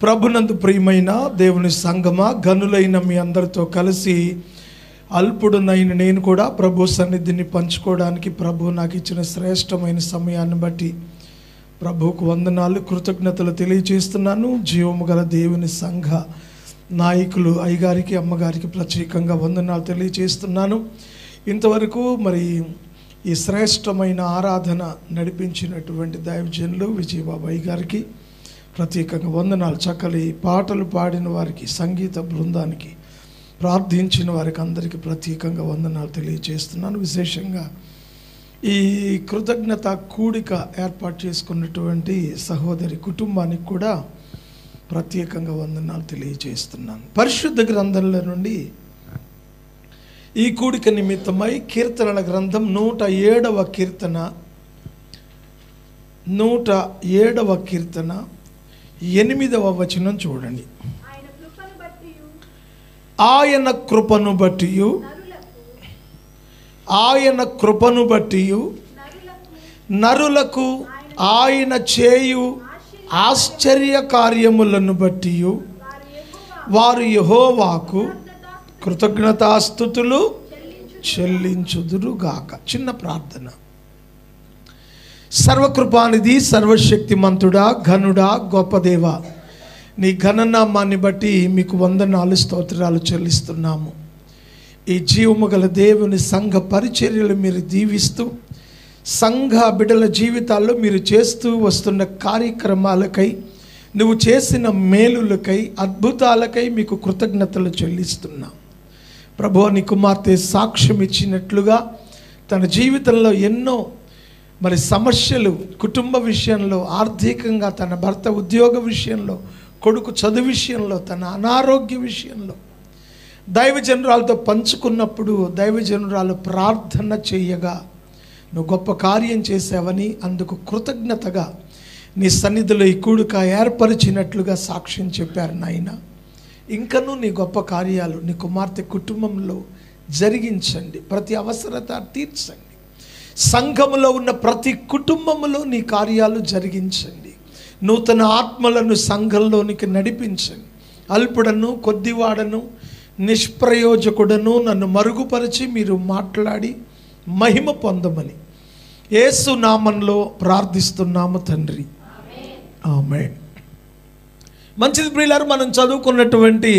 ప్రభునందు ప్రియమైన దేవుని సంగమా, గనులైన మీ అందరితో కలిసి అల్పుడునైన నేను కూడా ప్రభు సన్నిధిని పంచుకోవడానికి ప్రభు నాకు ఇచ్చిన శ్రేష్టమైన సమయాన్ని బట్టి ప్రభువుకు వందనాలు, కృతజ్ఞతలు తెలియజేస్తున్నాను. జీవము గల దేవుని సంఘ నాయకులు అయ్యగారికి, అమ్మగారికి ప్రత్యేకంగా వందనాలు తెలియజేస్తున్నాను. ఇంతవరకు మరి ఈ శ్రేష్టమైన ఆరాధన నడిపించినటువంటి దైవజనులు విజయబాబు అయ్యగారికి ప్రత్యేకంగా వందనాలు. చక్కని పాటలు పాడిన వారికి, సంగీత బృందానికి, ప్రార్థించిన వారికి అందరికీ ప్రత్యేకంగా వందనాలు తెలియజేస్తున్నాను. విశేషంగా ఈ కృతజ్ఞత కూడిక ఏర్పాటు చేసుకున్నటువంటి సహోదరి కుటుంబానికి కూడా ప్రత్యేకంగా వందనాలు తెలియజేస్తున్నాను. పరిశుద్ధ గ్రంథంలో నుండి ఈ కూడిక నిమిత్తమై కీర్తనల గ్రంథం 107వ కీర్తన 8వ వచనం చూడండి. ఆయన కృపను బట్టి నరులకు ఆయన చేయు ఆశ్చర్య కార్యములను బట్టి వారు యెహోవాకు కృతజ్ఞతాస్తుతులు చెల్లించుదురుగాక. చిన్న ప్రార్థన. సర్వకృపానిధి, సర్వశక్తిమంతుడా, ఘనుడా, గొప్ప దేవ, నీ ఘననామాన్ని బట్టి మీకు వందనాలు, స్తోత్రాలు చెల్లిస్తున్నాము. ఈ జీవము గల దేవుని సంఘ పరిచర్యలు మీరు దీవిస్తూ, సంఘ బిడ్డల జీవితాల్లో మీరు చేస్తూ వస్తున్న కార్యక్రమాలకై, నువ్వు చేసిన మేలులకై, అద్భుతాలకై మీకు కృతజ్ఞతలు చెల్లిస్తున్నాం. ప్రభువా, నీ కుమార్తె సాక్ష్యం ఇచ్చినట్లుగా తన జీవితంలో ఎన్నో మరి సమస్యలు, కుటుంబ విషయంలో, ఆర్థికంగా, తన భర్త ఉద్యోగ విషయంలో, కొడుకు చదువు విషయంలో, తన అనారోగ్య విషయంలో దైవజనురాలతో పంచుకున్నప్పుడు దైవజనురాలు ప్రార్థన చేయగా నువ్వు గొప్ప కార్యం చేసావని, అందుకు కృతజ్ఞతగా నీ సన్నిధిలో ఈ కూడిక ఏర్పరిచినట్లుగా సాక్ష్యం చెప్పారు నాయన. ఇంకనూ నీ గొప్ప కార్యాలు నీ కుమార్తె కుటుంబంలో జరిగించండి, ప్రతి అవసరత తీర్చండి. సంఘములో ఉన్న ప్రతి కుటుంబములో నీ కార్యాలు జరిగించండి. నూతన ఆత్మలను సంఘంలోనికి నడిపించండి. అల్పుడను, కొద్దివాడను, నిష్ప్రయోజకుడను నన్ను మరుగుపరిచి మీరు మాట్లాడి మహిమ పొందమని యేసు నామంలో ప్రార్థిస్తున్నాము తండ్రి, ఆమేన్. మంచిది ప్రియులారు, మనం చదువుకున్నటువంటి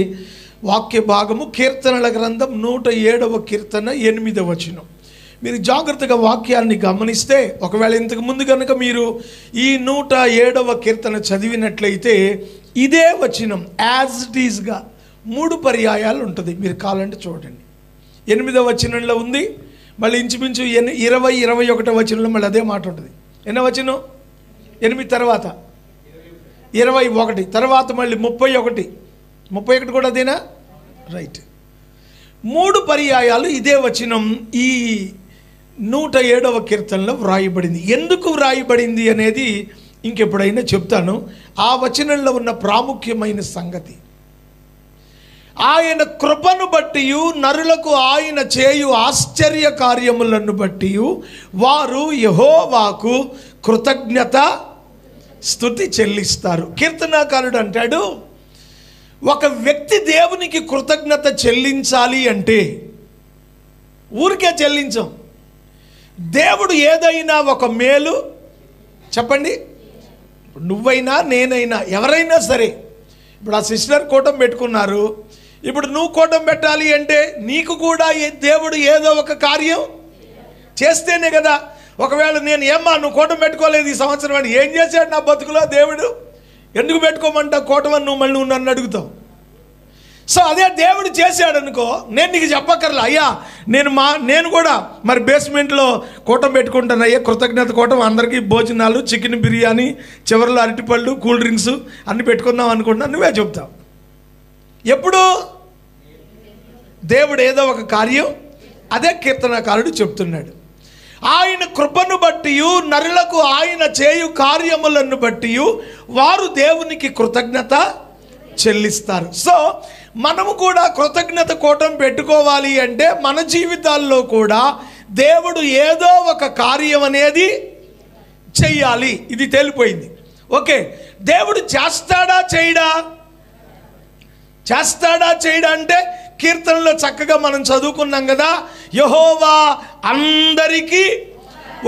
వాక్య భాగము కీర్తనల గ్రంథం 107వ కీర్తన 8వ వచనం. మీరు జాగ్రత్తగా వాక్యాన్ని గమనిస్తే, ఒకవేళ ఇంతకు ముందు కనుక మీరు ఈ 107వ కీర్తన చదివినట్లయితే ఇదే వచనం యాజ్ ఇట్ ఈజ్గా 3 పర్యాయాలు ఉంటుంది. మీరు కావాలంటే చూడండి. 8వ వచనంలో ఉంది, మళ్ళీ ఇంచుమించు 20-21 వచనంలో మళ్ళీ అదే మాట ఉంటుంది. ఎన్నో వచనం? 8 తర్వాత 21 తర్వాత మళ్ళీ 31 కూడా అదేనా? రైట్. 3 పర్యాయాలు ఇదే వచనం ఈ 107వ కీర్తనలో వ్రాయబడింది. ఎందుకు వ్రాయబడింది అనేది ఇంకెప్పుడైనా చెప్తాను. ఆ వచనంలో ఉన్న ప్రాముఖ్యమైన సంగతి, ఆయన కృపను బట్టి నరులకు ఆయన చేయు ఆశ్చర్య కార్యములను బట్టి వారు యెహోవాకు కృతజ్ఞత స్తుతి చెల్లిస్తారు. కీర్తనాకారుడు అంటాడు, ఒక వ్యక్తి దేవునికి కృతజ్ఞత చెల్లించాలి అంటే ఊరికే చెల్లించం. దేవుడు ఏదైనా ఒక మేలు, చెప్పండి, నువ్వైనా నేనైనా ఎవరైనా సరే, ఇప్పుడు ఆ సిస్టర్ కూటం పెట్టుకున్నారు, ఇప్పుడు నువ్వు కూటం పెట్టాలి అంటే నీకు కూడా దేవుడు ఏదో ఒక కార్యం చేస్తేనే కదా. ఒకవేళ నేను ఏమ్మా నువ్వు కూటం పెట్టుకోలేదు ఈ సంవత్సరం అని, ఏం చేశాడు నా బతుకులో దేవుడు, ఎందుకు పెట్టుకోమంటా కూటమని నువ్వు నన్ను అడుగుతావు. సో అదే దేవుడు చేశాడు అనుకో, నేను నీకు చెప్పక్కర్లా, అయ్యా నేను కూడా మరి బేస్మెంట్లో కూటం పెట్టుకుంటాను అయ్యా, కృతజ్ఞత కూటం, అందరికీ భోజనాలు, చికెన్ బిర్యానీ, చివరిలో అరటిపళ్ళు, కూల్ డ్రింక్స్ అన్నీ పెట్టుకుందాం అనుకుంటున్నా, నువ్వే చెప్తావు. ఎప్పుడు దేవుడు ఏదో ఒక కార్యం, అదే కీర్తనకారుడు చెప్తున్నాడు. ఆయన కృపను బట్టి నరులకు ఆయన చేయు కార్యములను బట్టి వారు దేవునికి కృతజ్ఞత చెల్లిస్తారు. సో మనము కూడా కృతజ్ఞత కూటం పెట్టుకోవాలి అంటే మన జీవితాల్లో కూడా దేవుడు ఏదో ఒక కార్యం అనేది చెయ్యాలి. ఇది తేలిపోయింది. ఓకే, దేవుడు చేస్తాడా చేయడా? చేస్తాడా చేయడా అంటే కీర్తనలో చక్కగా మనం చదువుకున్నాం కదా, యెహోవా అందరికీ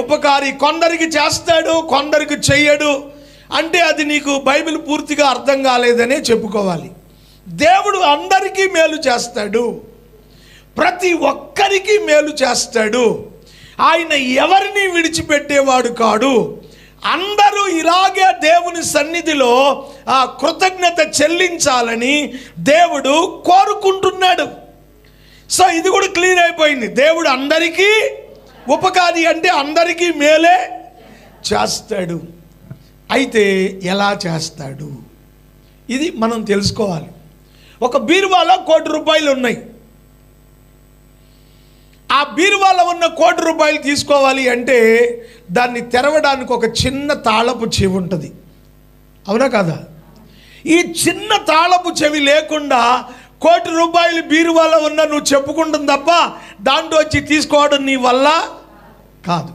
ఉపకారి, కొందరికి చేస్తాడు కొందరికి చెయ్యడు అంటే అది నీకు బైబిల్ పూర్తిగా అర్థం కాలేదనే చెప్పుకోవాలి. దేవుడు అందరికీ మేలు చేస్తాడు, ప్రతి ఒక్కరికి మేలు చేస్తాడు. ఆయన ఎవరిని విడిచిపెట్టేవాడు కాడు. అందరూ ఇలాగే దేవుని సన్నిధిలో కృతజ్ఞత చెల్లించాలని దేవుడు కోరుకుంటున్నాడు. సో ఇది కూడా క్లియర్ అయిపోయింది. దేవుడు అందరికీ ఉపకారి అంటే అందరికీ మేలే చేస్తాడు. అయితే ఎలా చేస్తాడు ఇది మనం తెలుసుకోవాలి. ఒక బీరువాలో ₹1,00,00,000 ఉన్నాయి. ఆ బీరువాలో ఉన్న ₹1,00,00,000 తీసుకోవాలి అంటే దాన్ని తెరవడానికి ఒక చిన్న తాళపు చెవి ఉంటుంది, అవునా కదా? ఈ చిన్న తాళపు చెవి లేకుండా ₹1,00,00,000 బీరువాలో ఉన్న నువ్వు చెప్పుకుంటుంది తప్ప దాంట్లో వచ్చి తీసుకోవడం నీ వల్ల కాదు.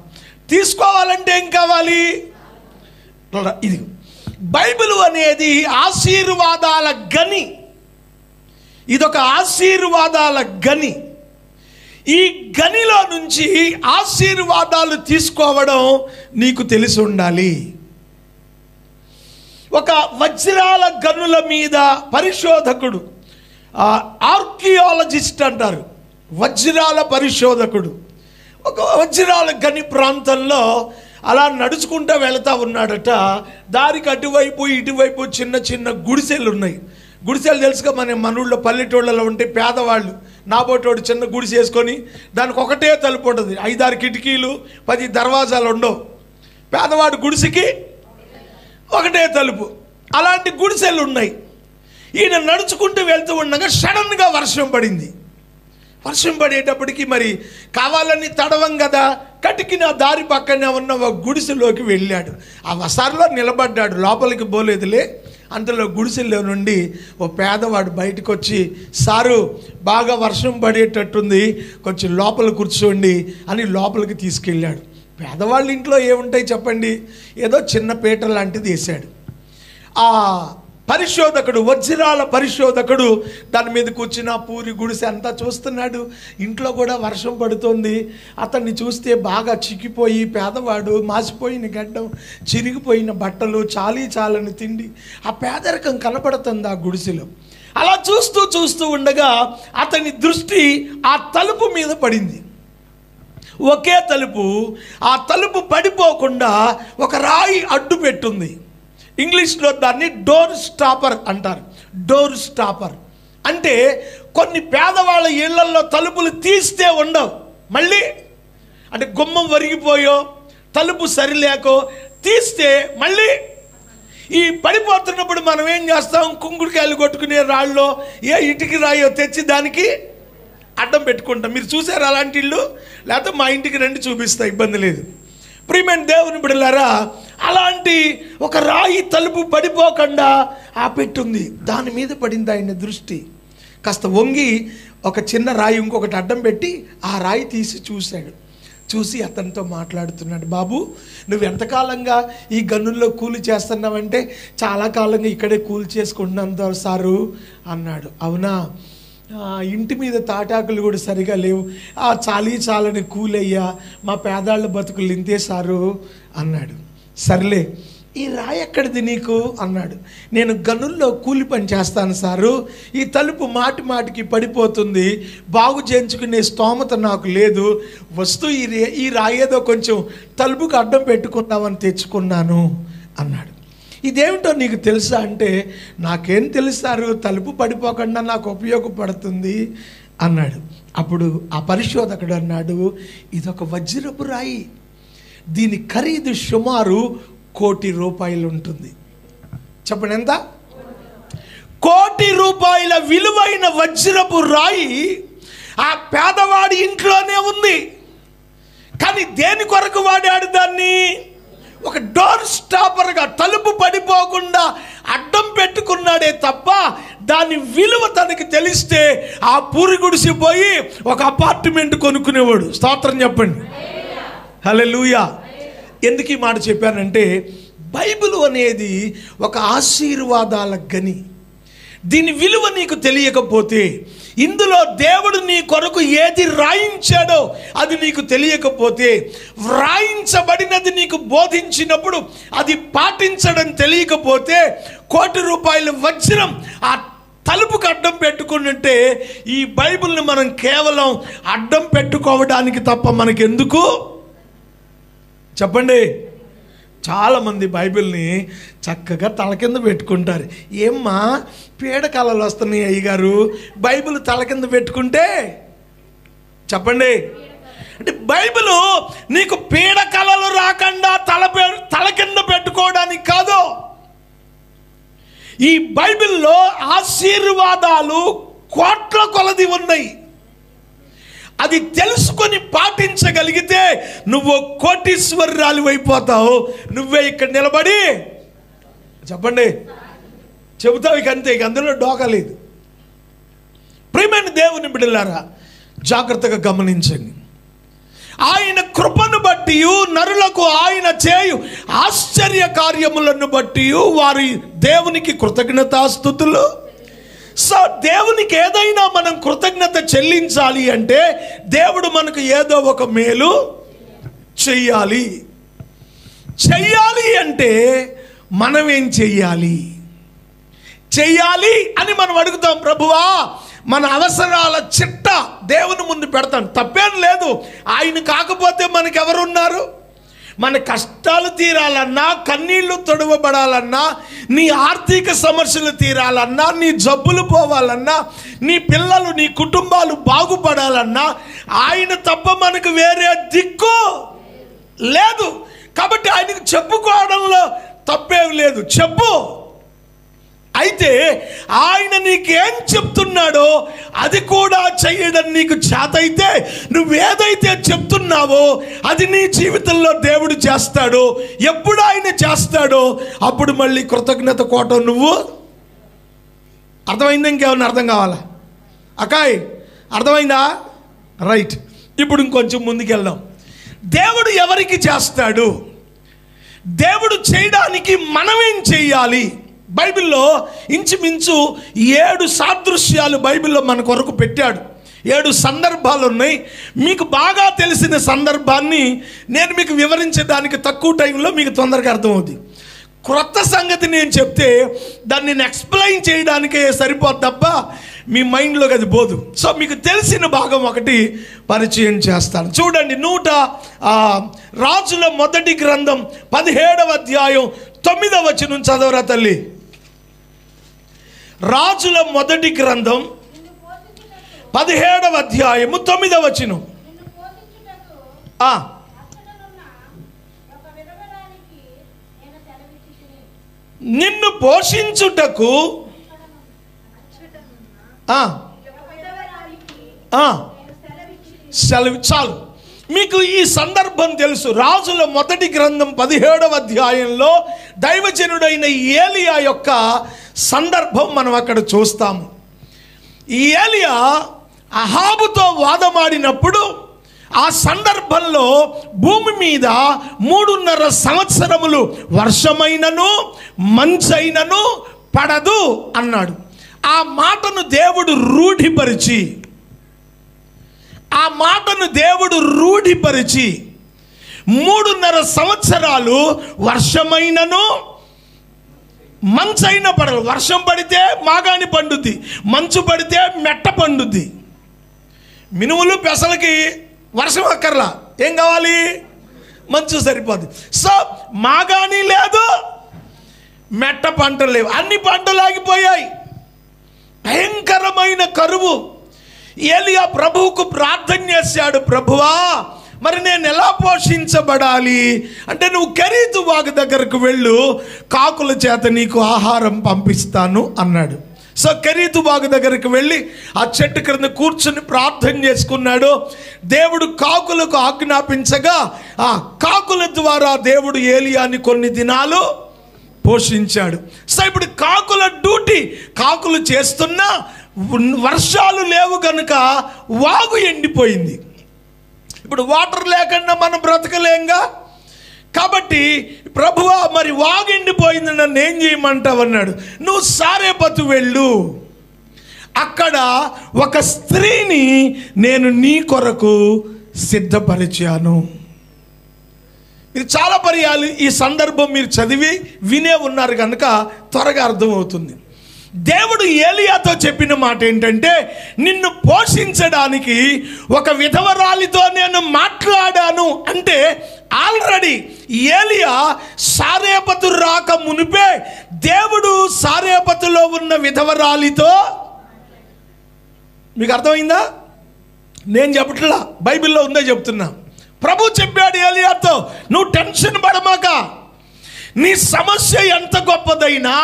తీసుకోవాలంటే ఏం కావాలి? ఇది బైబిల్ అనేది ఆశీర్వాదాల గని. ఇదొక ఆశీర్వాదాల గని. ఈ గనిలో నుంచి ఆశీర్వాదాలు తీసుకోవడం నీకు తెలిసి ఉండాలి. ఒక వజ్రాల గనుల మీద పరిశోధకుడు, ఆర్కియాలజిస్ట్ అంటారు, వజ్రాల పరిశోధకుడు ఒక వజ్రాల గని ప్రాంతంలో అలా నడుచుకుంటూ వెళతా ఉన్నాడట. దారికి అటువైపు ఇటువైపు చిన్న చిన్న గుడిసెలు ఉన్నాయి. గుడిసెలు తెలుసుగా, మన ఊళ్ళో పల్లెటూళ్ళలో ఉంటే పేదవాళ్ళు నాబోటోడు చిన్న గుడిసె వేసుకొని దానికి ఒకటే తలుపు ఉంటుంది, 5-6 కిటికీలు 10 దర్వాజాలు ఉండవు. పేదవాడు గుడిసెకి ఒకటే తలుపు. అలాంటి గుడిసెలు ఉన్నాయి. ఈయన నడుచుకుంటూ వెళ్తూ ఉండగా సడన్గా వర్షం పడింది. వర్షం పడేటప్పటికి మరి కావాలని తడవం కదా, కటికిన దారి పక్కనే ఉన్న ఒక గుడిసెలోకి వెళ్ళాడు. ఆ వసారులో నిలబడ్డాడు, లోపలికి పోలేదులే. అంతలో గుడిసెల్లో నుండి ఓ పేదవాడు బయటకు వచ్చి, సారు బాగా వర్షం పడేటట్టుంది, కొంచెం లోపల కూర్చోండి అని లోపలికి తీసుకెళ్ళాడు. పేదవాళ్ళ ఇంట్లో ఏముంటాయి చెప్పండి, ఏదో చిన్న పీట లాంటిది వేశాడు. ఆ పరిశోధకుడు, వజ్రాల పరిశోధకుడు దాని మీద కూర్చున్న పూరి గుడిసె అంతా చూస్తున్నాడు. ఇంట్లో కూడా వర్షం పడుతుంది. అతన్ని చూస్తే బాగా చిక్కిపోయి పేదవాడు, మాసిపోయిన గడ్డం, చిరిగిపోయిన బట్టలు, చాలని తిండి, ఆ పేదరికం కనపడుతుంది ఆ గుడిసెలో. అలా చూస్తూ చూస్తూ ఉండగా అతని దృష్టి ఆ తలుపు మీద పడింది. ఒకే తలుపు. ఆ తలుపు పడిపోకుండా ఒక రాయి అడ్డు పెట్టుంది. ఇంగ్లీష్లో దాన్ని డోర్ స్టాపర్ అంటారు. డోర్ స్టాపర్ అంటే కొన్ని పేదవాళ్ళ ఇళ్లలో తలుపులు తీస్తే ఉండవు, మళ్ళీ అంటే గుమ్మం వరిగిపోయో తలుపు సరిలేకో తీస్తే మళ్ళీ ఈ పడిపోతున్నప్పుడు మనం ఏం చేస్తాం, కుంకుడుకాయలు కొట్టుకునే రాళ్ళలో ఏ ఇటుకి రాయో తెచ్చి దానికి అడ్డం పెట్టుకుంటాం. మీరు చూసారు అలాంటి ఇల్లు? లేకపోతే మా ఇంటికి రండి చూపిస్తా, ఇబ్బంది లేదు. ప్రియమైన దేవుని బిడ్డలారా, అలాంటి ఒక రాయి తలుపు పడిపోకుండా ఆ పెట్టుంది. దాని మీద పడింది ఆయన దృష్టి. కాస్త వంగి ఒక చిన్న రాయి ఇంకొకటి అడ్డం పెట్టి ఆ రాయి తీసి చూశాడు. చూసి అతనితో మాట్లాడుతున్నాడు. బాబు, నువ్వు ఎంతకాలంగా ఈ గనుల్లో కూలి చేస్తున్నావంటే చాలా కాలంగా ఇక్కడే కూలి చేసుకుంటున్నాను సారు అన్నాడు. అవునా, ఇంటి మీద తాటాకులు కూడా సరిగా లేవు, చాలని కూలయ్యా, మా పేదాళ్ళ బతుకులు ఇంతే సారు అన్నాడు. సర్లే, ఈ రాయి ఎక్కడిది నీకు అన్నాడు. నేను గనుల్లో కూలి పని చేస్తాను సారు, ఈ తలుపు మాటికి పడిపోతుంది, బాగు చేయించుకునే స్తోమత నాకు లేదు, వస్తూ ఈ రాయి ఏదో కొంచెం తలుపుకు అడ్డం పెట్టుకుందామని తెచ్చుకున్నాను అన్నాడు. ఇదేమిటో నీకు తెలుసా అంటే, నాకేం తెలుసారు, తలుపు పడిపోకుండా నాకు ఉపయోగపడుతుంది అన్నాడు. అప్పుడు ఆ పరిశోధకుడు అన్నాడు, ఇదొక వజ్రపు రాయి, దీని ఖరీదు సుమారు ₹1,00,00,000 ఉంటుంది. చెప్పండి ఎంత? ₹1,00,00,000 విలువైన వజ్రపు రాయి ఆ పేదవాడి ఇంట్లోనే ఉంది. కానీ దేని కొరకు వాడాడు దాన్ని? ఒక డోర్ స్టాపర్గా, తలుపు పడిపోకుండా అడ్డం పెట్టుకున్నాడే తప్ప దాని విలువ తనకి తెలిస్తే ఆ పూరి గుడిసిపోయి ఒక అపార్ట్మెంట్ కొనుక్కునేవాడు. స్తోత్రం చెప్పండి, హల్లెలూయా. ఎందుకు ఈ మాట చెప్పానంటే, బైబిల్ అనేది ఒక ఆశీర్వాదాల గని. దీని విలువ నీకు తెలియకపోతే, ఇందులో దేవుడు నీ కొరకు ఏది రాయించాడో అది నీకు తెలియకపోతే, వ్రాయించబడినది నీకు బోధించినప్పుడు అది పాటించడం తెలియకపోతే, ₹1,00,00,000 వజ్రం ఆ తలుపుకు అడ్డం పెట్టుకున్నట్టే ఈ బైబిల్ని మనం కేవలం అడ్డం పెట్టుకోవడానికి తప్ప మనకెందుకు? చెప్పండి. చాలామంది బైబిల్ని చక్కగా తల కింద పెట్టుకుంటారు. ఏమ్మా పీడకలలు వస్తున్నాయి అయ్యగారు, బైబిల్ తల కింద పెట్టుకుంటే? చెప్పండి. అంటే బైబిల్ నీకు పీడకలలు రాకుండా తల కింద పెట్టుకోవడానికి కాదు. ఈ బైబిల్లో ఆశీర్వాదాలు కోట్ల కొలది ఉన్నాయి. అది తెలుసుకొని పాటించగలిగితే నువ్వు కోటీశ్వరురాలు అయిపోతావు. నువ్వే ఇక్కడ నిలబడి చెప్పండి చెబుతావు. ఇక అంతే, ఇక అందులో డోకలేదు. ప్రియమైన దేవుని బిడ్డలారా, జాగ్రత్తగా గమనించండి. ఆయన కృపను బట్టి, నరులకు ఆయన చేయు ఆశ్చర్య కార్యములను బట్టి వారి దేవునికి కృతజ్ఞతాస్తుతులు. సో దేవునికి ఏదైనా మనం కృతజ్ఞత చెల్లించాలి అంటే దేవుడు మనకు ఏదో ఒక మేలు చెయ్యాలి. అంటే మనం ఏం చెయ్యాలి అని మనం అడుగుతాం. ప్రభువా, మన అవసరాల చిట్ట దేవుని ముందు పెడతాం, తప్పేం లేదు. ఆయన కాకపోతే మనకు ఎవరున్నారు? మన కష్టాలు తీరాలన్నా, కన్నీళ్లు తొడవబడాలన్నా, నీ ఆర్థిక సమస్యలు తీరాలన్నా, నీ జబ్బులు పోవాలన్నా, నీ పిల్లలు, నీ కుటుంబాలు బాగుపడాలన్నా ఆయన తప్ప మనకు వేరే దిక్కు లేదు. కాబట్టి ఆయనకు చెప్పుకోవడంలో తప్పేం లేదు, చెప్పు. అయితే ఆయన నీకేం చెప్తున్నాడో అది కూడా చేయడం నీకు చేతైతే, నువ్వేదైతే చెప్తున్నావో అది నీ జీవితంలో దేవుడు చేస్తాడో. ఎప్పుడు ఆయన చేస్తాడో అప్పుడు మళ్ళీ కృతజ్ఞత కోట నువ్వు. అర్థమైందా? ఇంకేమన్నా అర్థం కావాలా? అకాయ్ అర్థమైందా? రైట్. ఇప్పుడు ఇంకొంచెం ముందుకెళ్దాం. దేవుడు ఎవరికి చేస్తాడు? దేవుడు చేయడానికి మనమేం చెయ్యాలి? బైబిల్లో ఇంచుమించు 7 సాదృశ్యాలు బైబిల్లో మన కొరకు పెట్టాడు. 7 సందర్భాలు ఉన్నాయి. మీకు బాగా తెలిసిన సందర్భాన్ని నేను మీకు వివరించడానికి తక్కువ టైంలో మీకు తొందరగా అర్థమవుతుంది. క్రొత్త సంగతి నేను చెప్తే దాన్ని నేను ఎక్స్ప్లెయిన్ చేయడానికే సరిపోదు తప్ప మీ మైండ్లోకి అది పోదు. సో మీకు తెలిసిన భాగం ఒకటి పరిచయం చేస్తాను. చూడండి, రాజుల మొదటి గ్రంథం 17వ అధ్యాయం 9వ వచనం చదవరా తల్లి. రాజుల మొదటి గ్రంథం 17వ అధ్యాయము 9వ వచనం. నిన్ను పోషించుటకు సెలవు. చాలు, మీకు ఈ సందర్భం తెలుసు. రాజుల మొదటి గ్రంథం 17వ అధ్యాయంలో దైవజనుడైన ఏలియా యొక్క సందర్భం మనం అక్కడ చూస్తాము. ఈ ఏలియా అహాబుతో వాదమాడినప్పుడు ఆ సందర్భంలో భూమి మీద 3.5 సంవత్సరములు వర్షమైనను మంచైనను పడదు అన్నాడు. ఆ మాటను దేవుడు రూఢిపరిచి 3.5 సంవత్సరాలు వర్షమైనను మంచైన పడదు. వర్షం పడితే మాగాని పండుద్ది, మంచు పడితే మెట్ట పండుద్ది. మినుములు పెసలకి వర్షం అక్కర్లా, ఏం కావాలి? మంచు సరిపోద్ది. సో మాగాని లేదు, మెట్ట పంటలు లేవు, అన్ని పంటలు ఆగిపోయాయి. భయంకరమైన కరువు. ఏలియా ప్రభువుకు ప్రార్థన చేశాడు, ప్రభువా మరి నేను ఎలా పోషించబడాలి అంటే, నువ్వు కెరీతు వాగు దగ్గరకు వెళ్ళు, కాకుల చేత నీకు ఆహారం పంపిస్తాను అన్నాడు. సో కెరీతు వాగు దగ్గరికి వెళ్ళి ఆ చెట్టు క్రింద కూర్చుని ప్రార్థన చేసుకున్నాడు. దేవుడు కాకులకు ఆజ్ఞాపించగా ఆ కాకుల ద్వారా దేవుడు ఏలియాని కొన్ని దినాలు పోషించాడు. సో ఇప్పుడు కాకుల డ్యూటీ, కాకులు చేస్తున్నా వర్షాలు లేవు కనుక వాగు ఎండిపోయింది. ఇప్పుడు వాటర్ లేకుండా మనం బ్రతకలేంగా. కాబట్టి ప్రభువా మరి వాగెండిపోయింది, నన్ను ఏం చేయమంటావు అన్నాడు. నువ్వు సారేపతు వెళ్ళు, అక్కడ ఒక స్త్రీని నేను నీ కొరకు సిద్ధపరిచాను. ఇది చాలా పర్యాలు ఈ సందర్భం మీరు చదివి వినే ఉన్నారు కనుక త్వరగా అర్థమవుతుంది. దేవుడు ఏలియాతో చెప్పిన మాట ఏంటంటే, నిన్ను పోషించడానికి ఒక విధవరాలితో నేను మాట్లాడాను. అంటే ఆల్రెడీ ఏలియా సారేపతు రాక మునిపే దేవుడు సారేపతులో ఉన్న విధవరాలితో, మీకు అర్థమైందా? నేను చెప్పట్లా, బైబిల్లో ఉందే చెప్తున్నా. ప్రభు చెప్పాడు ఏలియాతో, నువ్వు టెన్షన్ పడమాక, నీ సమస్య ఎంత గొప్పదైనా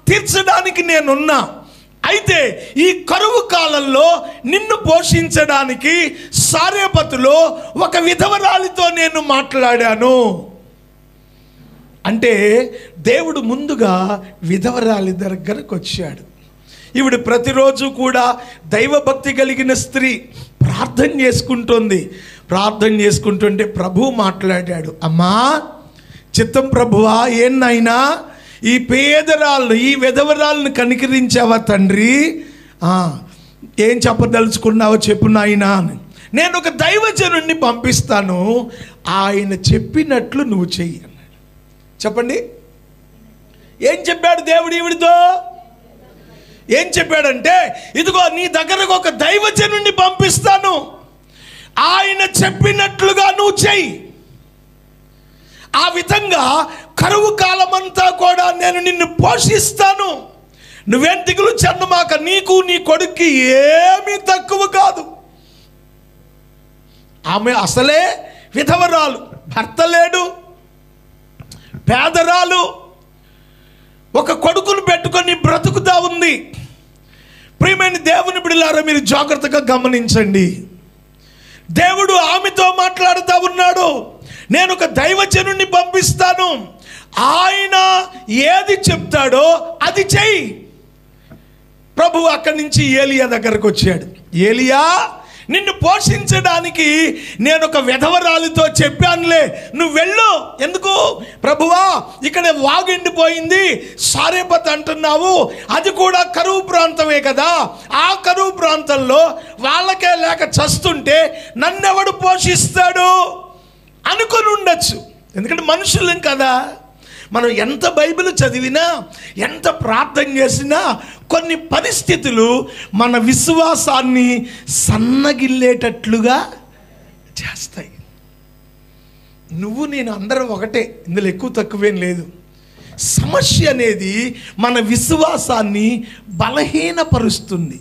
తీర్చడానికి నేనున్నా. అయితే ఈ కరువు కాలంలో నిన్ను పోషించడానికి సారేపతులో ఒక విధవరాలితో నేను మాట్లాడాను. అంటే దేవుడు ముందుగా విధవరాలి దగ్గరకు వచ్చాడు. ఈవిడ ప్రతిరోజు కూడా దైవభక్తి కలిగిన స్త్రీ ప్రార్థన చేసుకుంటుంది. ప్రార్థన చేసుకుంటుంటే ప్రభు మాట్లాడాడు, అమ్మా చిత్తం ప్రభువా, ఏన్నైనా ఈ పేదరాళ్ళు, ఈ విధవరాలను కనికరించావా తండ్రి? ఏం చెప్పదలుచుకున్నావో చెప్పు నాయనా అని. నేను ఒక దైవజనుడిని పంపిస్తాను, ఆయన చెప్పినట్లు నువ్వు చెయ్యి అన్నాడు. చెప్పండి, ఏం చెప్పాడు దేవుడు ఈవిడితో? ఏం చెప్పాడంటే, ఇదిగో నీ దగ్గరకు ఒక దైవజనుడిని పంపిస్తాను, ఆయన చెప్పినట్లుగా నువ్వు చెయ్యి. ఆ విధంగా కరువు కాలమంతా కూడా నేను నిన్ను పోషిస్తాను, నువ్వేం దిగులు చెందమాక, నీకు నీ కొడుక్కి ఏమీ తక్కువ కాదు. ఆమె అసలే విధవరాలు, భర్త లేడు, పేదరాలు, ఒక కొడుకును పెట్టుకొని బ్రతుకుతా ఉంది. ప్రియమైన దేవుని బిడ్డలారా, మీరు జాగ్రత్తగా గమనించండి. దేవుడు ఆమెతో మాట్లాడుతూ ఉన్నాడు, నేను ఒక దైవజనుడిని పంపిస్తాను, ఆయన ఏది చెప్తాడో అది చెయ్యి. ప్రభు అక్కడి నుంచి ఏలియా దగ్గరకు వచ్చాడు. ఏలియా, నిన్ను పోషించడానికి నేను ఒక విధవరాలితో చెప్పానులే, నువ్వు వెళ్ళు. ఎందుకు ప్రభువా, ఇక్కడ వాగెండిపోయింది, సారేపత్ అంటున్నావు, అది కూడా కరువు ప్రాంతమే కదా. ఆ కరువు ప్రాంతంలో వాళ్ళకే లేక చస్తుంటే నన్నెవడు పోషిస్తాడు అనుకొని ఉండొచ్చు. ఎందుకంటే మనుషులం కదా, మనం ఎంత బైబిల్ చదివినా, ఎంత ప్రార్థన చేసినా కొన్ని పరిస్థితులు మన విశ్వాసాన్ని సన్నగిల్లేటట్లుగా చేస్తాయి. నువ్వు నేను అందరం ఒకటే, ఇందులో ఎక్కువ తక్కువేం లేదు. సమస్య అనేది మన విశ్వాసాన్ని బలహీనపరుస్తుంది.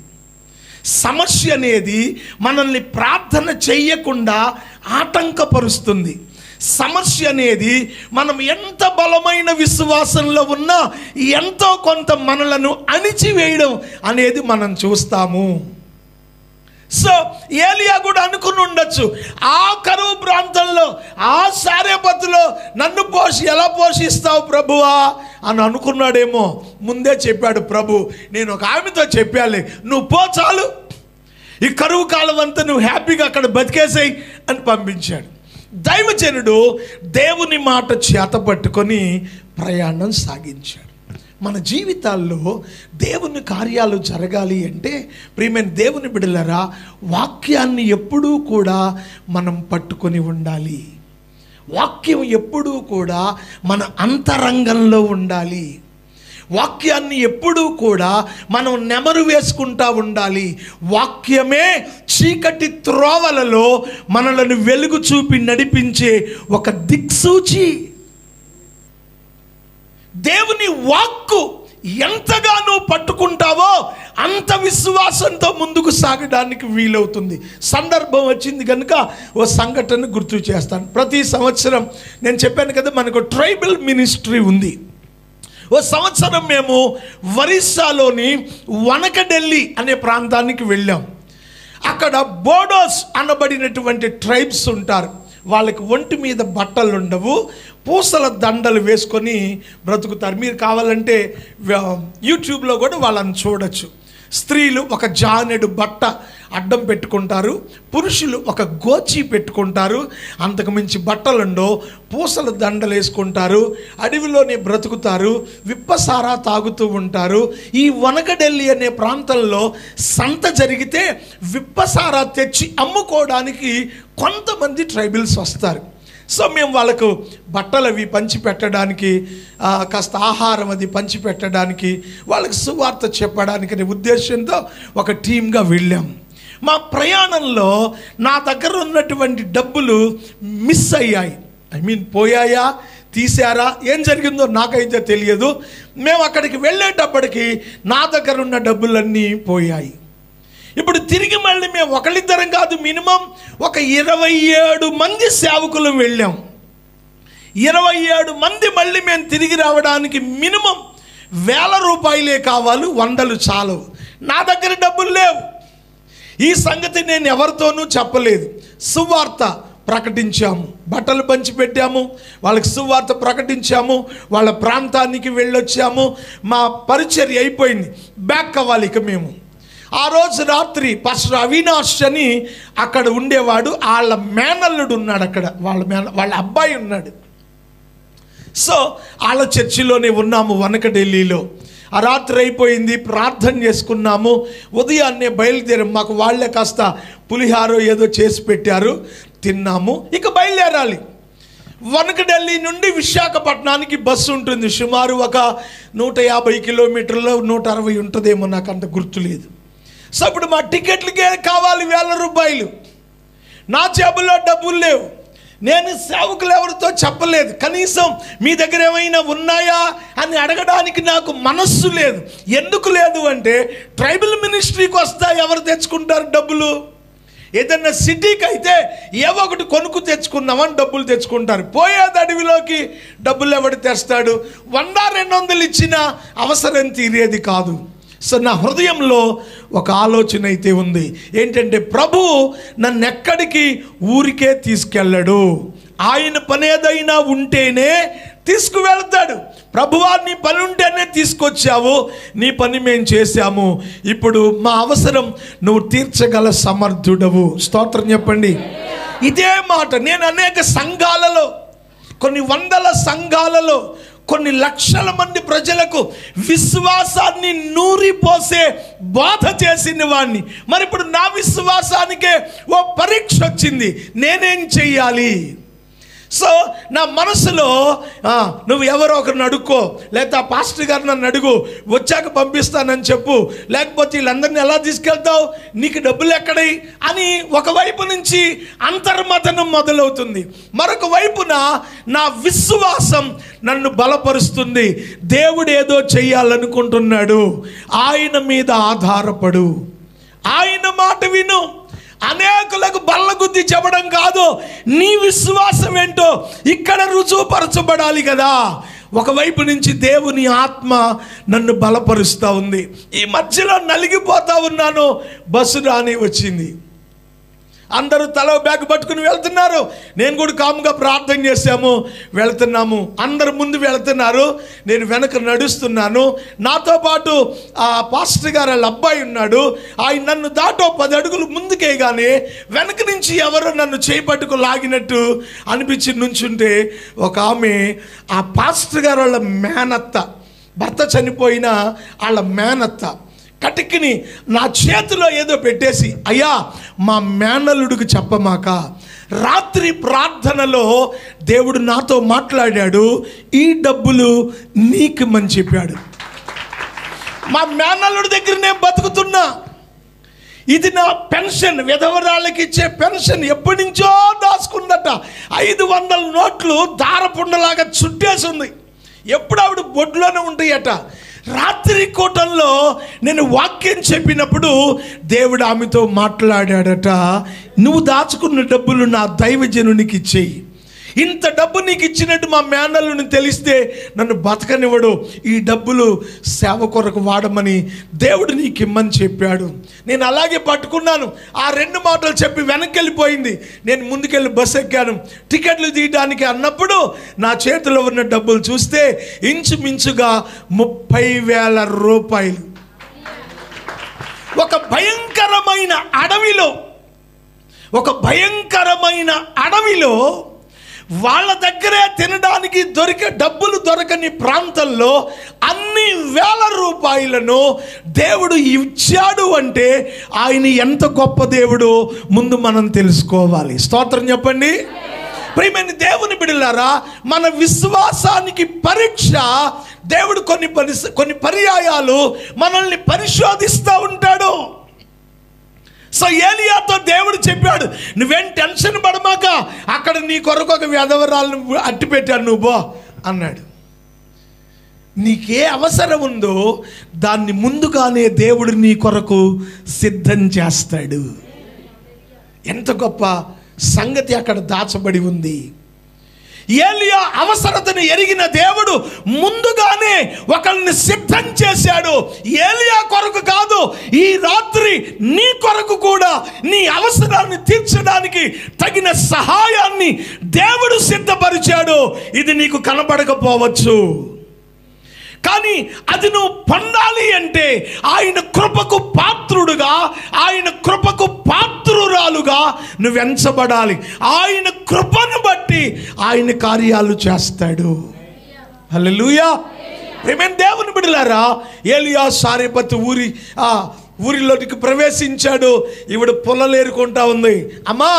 సమస్య అనేది మనల్ని ప్రార్థన చెయ్యకుండా ఆటంకపరుస్తుంది. సమస్య అనేది మనం ఎంత బలమైన విశ్వాసంలో ఉన్నా ఎంతో కొంత మనలను అణిచివేయడం అనేది మనం చూస్తాము. సో ఏలియా కూడా అనుకుని ఉండొచ్చు, ఆ కరువు ప్రాంతంలో, ఆ సారేపతులో నన్ను ఎలా పోషిస్తావు ప్రభువా అని అనుకున్నాడేమో. ముందే చెప్పాడు ప్రభు, నేను ఒక ఆమెతో చెప్పాలి, నువ్వు పో చాలు, ఈ కరువు కాలం అంతా నువ్వు హ్యాపీగా అక్కడ బతికేసేయి అని పంపించాడు. దైవజనుడు దేవుని మాట చేత పట్టుకొని ప్రయాణం సాగించాడు. మన జీవితాల్లో దేవుని కార్యాలు జరగాలి అంటే ప్రియమైన దేవుని బిడ్డలారా, వాక్యాన్ని ఎప్పుడూ కూడా మనం పట్టుకొని ఉండాలి. వాక్యం ఎప్పుడూ కూడా మన అంతరంగంలో ఉండాలి. వాక్యాన్ని ఎప్పుడూ కూడా మనం నెమరు వేసుకుంటా ఉండాలి. వాక్యమే చీకటి త్రోవలలో మనలను వెలుగు చూపి నడిపించే ఒక దిక్సూచి. దేవుని వాక్కు ఎంతగా నువ్వు పట్టుకుంటావో అంత విశ్వాసంతో ముందుకు సాగడానికి వీలవుతుంది. సందర్భం వచ్చింది కనుక ఓ సంఘటన గుర్తు చేస్తాను. ప్రతి సంవత్సరం నేను చెప్పాను కదా, మనకు ట్రైబల్ మినిస్ట్రీ ఉంది. ఓ సంవత్సరం మేము ఒరిస్సాలోని వనకడెల్లి అనే ప్రాంతానికి వెళ్ళాం. అక్కడ బోడోస్ అనబడినటువంటి ట్రైబ్స్ ఉంటారు. వాళ్ళకి ఒంటి మీద బట్టలు ఉండవు, పూసల దండలు వేసుకొని బ్రతుకుతారు. మీరు కావాలంటే యూట్యూబ్లో కూడా వాళ్ళని చూడొచ్చు. స్త్రీలు ఒక జానెడు బట్ట అడ్డం పెట్టుకుంటారు, పురుషులు ఒక గోచి పెట్టుకుంటారు. అంతకుమించి బట్టలుండో, పూసల దండలు వేసుకుంటారు, అడవిలోనే బ్రతుకుతారు, విప్పసారా తాగుతూ ఉంటారు. ఈ వనగడెల్లి అనే ప్రాంతంలో సంత జరిగితే విప్పసారా తెచ్చి అమ్ముకోవడానికి కొంతమంది ట్రైబల్స్ వస్తారు. సో మేము వాళ్ళకు బట్టలు అవి పంచిపెట్టడానికి, కాస్త ఆహారం అది పంచిపెట్టడానికి, వాళ్ళకి సువార్త చెప్పడానికి అనే ఉద్దేశంతో ఒక టీమ్గా వెళ్ళాం. మా ప్రయాణంలో నా దగ్గర ఉన్నటువంటి డబ్బులు మిస్ అయ్యాయి. పోయాయా, తీశారా, ఏం జరిగిందో నాకైతే తెలియదు. మేము అక్కడికి వెళ్ళేటప్పటికి నా దగ్గర ఉన్న డబ్బులన్నీ పోయాయి. ఇప్పుడు తిరిగి మళ్ళీ మేము ఒకళ్ళిద్దరం కాదు, మినిమం ఒక 27 మంది సేవకులు వెళ్ళాం. 27 మంది మళ్ళీ మేము తిరిగి రావడానికి మినిమం 1000 రూపాయలే కావాలి, 100 చాలవు. నా దగ్గర డబ్బులు లేవు. ఈ సంగతి నేను ఎవరితోనూ చెప్పలేదు. సువార్త ప్రకటించాము, బట్టలు పంచిపెట్టాము, వాళ్ళకి సువార్త ప్రకటించాము, వాళ్ళ ప్రాంతానికి వెళ్ళొచ్చాము. మా పరిచర్య అయిపోయింది, బ్యాక్ అవ్వాలి ఇక మేము. ఆ రోజు రాత్రి పాస్టర్ అవినాష్ అని అక్కడ ఉండేవాడు, వాళ్ళ మేనల్లుడు ఉన్నాడు అక్కడ, వాళ్ళ అబ్బాయి ఉన్నాడు. సో వాళ్ళ చర్చిలోనే ఉన్నాము వనకఢిల్లీలో. ఆ రాత్రి అయిపోయింది, ప్రార్థన చేసుకున్నాము, ఉదయాన్నే బయలుదేరాం. మాకు వాళ్ళే కాస్త పులిహారో ఏదో చేసి పెట్టారు, తిన్నాము. ఇక బయలుదేరాలి. వనకఢిల్లీ నుండి విశాఖపట్నానికి బస్సు ఉంటుంది, సుమారు ఒక 150 కిలోమీటర్లు, 160 ఉంటుందేమో, నాకు అంత గుర్తులేదు. సో ఇప్పుడు మా టికెట్లకే కావాలి 1000 రూపాయలు. నా జేబులో డబ్బులు లేవు. నేను సేవకులు ఎవరితో చెప్పలేదు, కనీసం మీ దగ్గర ఏమైనా ఉన్నాయా అని అడగడానికి నాకు మనస్సు లేదు. ఎందుకు లేదు అంటే, ట్రైబల్ మినిస్ట్రీకి వస్తా ఎవరు తెచ్చుకుంటారు డబ్బులు? ఏదన్నా సిటీకి అయితే ఏవో ఒకటి కొనుక్కు తెచ్చుకున్నామని డబ్బులు తెచ్చుకుంటారు. పోయేది అడవిలోకి డబ్బులు ఎవడు తెస్తాడు? 100-200 ఇచ్చినా అవసరం తీరేది కాదు. సో నా హృదయంలో ఒక ఆలోచన అయితే ఉంది, ఏంటంటే ప్రభువు నన్ను ఎక్కడికి ఊరికే తీసుకెళ్ళడు. ఆయన పని ఏదైనా ఉంటేనే తీసుకువెళ్తాడు. ప్రభువా, నీ పని ఉంటేనే తీసుకొచ్చావు, నీ పని మేము చేశాము, ఇప్పుడు మా అవసరం నువ్వు తీర్చగల సమర్థుడవు. స్తోత్రం చెప్పండి. ఇదే మాట నేను అనేక సంఘాలలో, కొన్ని వందల సంఘాలలో, కొన్ని లక్షల మంది ప్రజలకు విశ్వాసాన్ని నూరిపోసే బాధ చేసిన వాడిని. మరి ఇప్పుడు నా విశ్వాసానికే ఓ పరీక్ష వచ్చింది, నేనేం చెయ్యాలి? సో నా మనసులో నువ్వు ఎవరో ఒకరిని అడుక్కో, లేకపోతే ఆ పాస్టర్ గారు నన్ను అడుగు, వచ్చాక పంపిస్తానని చెప్పు, లేకపోతే వీళ్ళందరినీ ఎలా తీసుకెళ్తావు, నీకు డబ్బులు ఎక్కడై అని ఒకవైపు నుంచి అంతర్మతనం మొదలవుతుంది. మరొక వైపున నా విశ్వాసం నన్ను బలపరుస్తుంది. దేవుడు ఏదో చెయ్యాలనుకుంటున్నాడు, ఆయన మీద ఆధారపడు, ఆయన మాట విను. అనేకులకు బల్లగుద్ది చెప్పడం కాదు, నీ విశ్వాసం ఏంటో ఇక్కడ రుజువుపరచబడాలి కదా. ఒకవైపు నుంచి దేవుని ఆత్మ నన్ను బలపరుస్తూ ఉంది. ఈ మధ్యలో నలిగిపోతా ఉన్నాను. బస్సు రాని వచ్చింది, అందరూ తల బ్యాగ్ పట్టుకుని వెళ్తున్నారు. నేను కూడా కామ్గా ప్రార్థన చేశాము, వెళ్తున్నాము. అందరు ముందు వెళ్తున్నారు, నేను వెనక నడుస్తున్నాను. నాతో పాటు ఆ పాస్టర్ గారు వాళ్ళ అబ్బాయి ఉన్నాడు. ఆయన నన్ను దాటో 10 అడుగులు ముందుకే కానీ వెనక నుంచి ఎవరో నన్ను చేపట్టుకు లాగినట్టు అనిపించి నుంచుంటే ఒక ఆమె, ఆ పాస్టర్ గారు వాళ్ళ మేనత్త, భర్త చనిపోయిన వాళ్ళ మేనత్త, కటికిని నా చేతిలో ఏదో పెట్టేసి, అయ్యా మా మేనల్లుడికి చెప్పమాక, రాత్రి ప్రార్థనలో దేవుడు నాతో మాట్లాడాడు, ఈ డబ్బులు నీకుమని చెప్పాడు. మా మేనల్లుడి దగ్గర నేను బతుకుతున్నా, ఇది నా పెన్షన్, విధవరాళ్ళకి ఇచ్చే పెన్షన్ ఎప్పటి నుంచో దాచుకుందట. 500 నోట్లు దారపుండలాగా చుట్టేసి ఉంది, ఎప్పుడు ఆవిడ బొడ్లోనే ఉంటాయట. రాత్రి కూటంలో నేను వాక్యం చెప్పినప్పుడు దేవుడు ఆమెతో మాట్లాడాడట, నువ్వు దాచుకున్న డబ్బులు నా దైవజనునికి ఇచ్చేయి. ఇంత డబ్బు నీకు ఇచ్చినట్టు మా మేనల్లుని తెలిస్తే నన్ను బతకనివ్వడు, ఈ డబ్బులు సేవ కొరకు వాడమని దేవుడు నీకు ఇమ్మని చెప్పాడు. నేను అలాగే పట్టుకున్నాను. ఆ 2 మాటలు చెప్పి వెనక్కి వెళ్ళిపోయింది. నేను ముందుకెళ్ళి బస్సు ఎక్కాను. టికెట్లు తీయడానికి అన్నప్పుడు నా చేతిలో ఉన్న డబ్బులు చూస్తే ఇంచుమించుగా 30,000 రూపాయలు. ఒక భయంకరమైన అడవిలో వాళ్ళ దగ్గరే తినడానికి డబ్బులు దొరకని ప్రాంతంలో అన్ని వేల రూపాయలను దేవుడు ఇచ్చాడు అంటే ఆయన ఎంత గొప్ప దేవుడు ముందు మనం తెలుసుకోవాలి. స్తోత్రం చెప్పండి. ప్రియమైన దేవుని బిడ్డలారా, మన విశ్వాసానికి పరీక్ష దేవుడు కొన్ని పర్యాయాలు మనల్ని పరిశోధిస్తూ ఉంటాడు. సో ఏలియాతో దేవుడు చెప్పాడు, నువ్వేం టెన్షన్ పడమాక, అక్కడ నీ కొరకు ఒక విధవరాలను అట్టి పెట్టాడు, నువ్వు బో అన్నాడు. నీకే అవసరం ఉందో దాన్ని ముందుగానే దేవుడు నీ కొరకు సిద్ధం చేస్తాడు. ఎంత గొప్ప సంగతి అక్కడ దాచబడి ఉంది. ఏలియా అవసరతను ఎరిగిన దేవుడు ముందుగానే ఒకరిని సిద్ధం చేశాడు. ఏలియా కొరకు కాదు, ఈ రాత్రి నీ కొరకు కూడా నీ అవసరాన్ని తీర్చడానికి తగిన సహాయాన్ని దేవుడు సిద్ధపరిచాడు. ఇది నీకు కనబడకపోవచ్చు, కానీ అది నువ్వు పొందాలి అంటే ఆయన కృపకు పాత్రుడుగా, ఆయన కృపకు పాత్రురాలుగా నువ్వు ఎంచబడాలి. ఆయన కృపను బట్టి ఆయన కార్యాలు చేస్తాడు. హల్లెలూయా. ప్రియమైన దేవుని బిడ్డలారా, ఏలియా సారెపతు ఊరిలోకి ప్రవేశించాడు. ఈవిడ పొలలేరుకుంటా ఉంది. అమ్మా,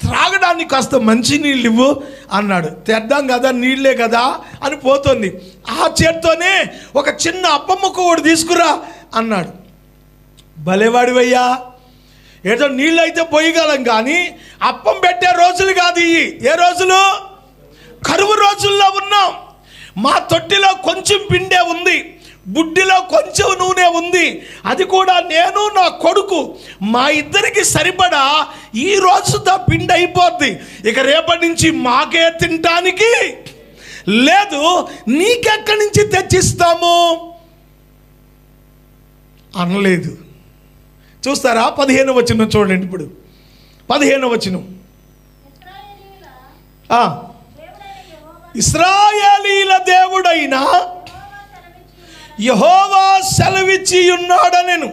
త్రాగడానికి కాస్త మంచి నీళ్ళు ఇవ్వు అన్నాడు. తెద్దాం కదా, నీళ్లే కదా అని పోతుంది. ఆ చేత్తోనే ఒక చిన్న అప్పముక్క కూడా తీసుకురా అన్నాడు. భలేవాడివయ్యా, ఏదో నీళ్ళు అయితే పోయగలం, కానీ అప్పం పెట్టే రోజులు కాదు ఇవి. ఏ రోజులు? కరువు రోజుల్లో ఉన్నాం. మా తొట్టిలో కొంచెం పిండే ఉంది, బుడ్డిలో కొంచెం నూనె ఉంది, అది కూడా నేను నా కొడుకు మా ఇద్దరికి సరిపడా ఈ రోజుతో పిండి అయిపోద్ది. ఇక రేపటి నుంచి మాకే తినటానికి లేదు, నీకెక్కడి నుంచి తెచ్చిస్తాము అనలేదు. చూస్తారా? 15వ వచనం చూడండి. ఇప్పుడు 15వ వచనం, ఇశ్రాయేలీల దేవుడైన యెహోవా సెలవిచ్చి ఉన్నాడనెను.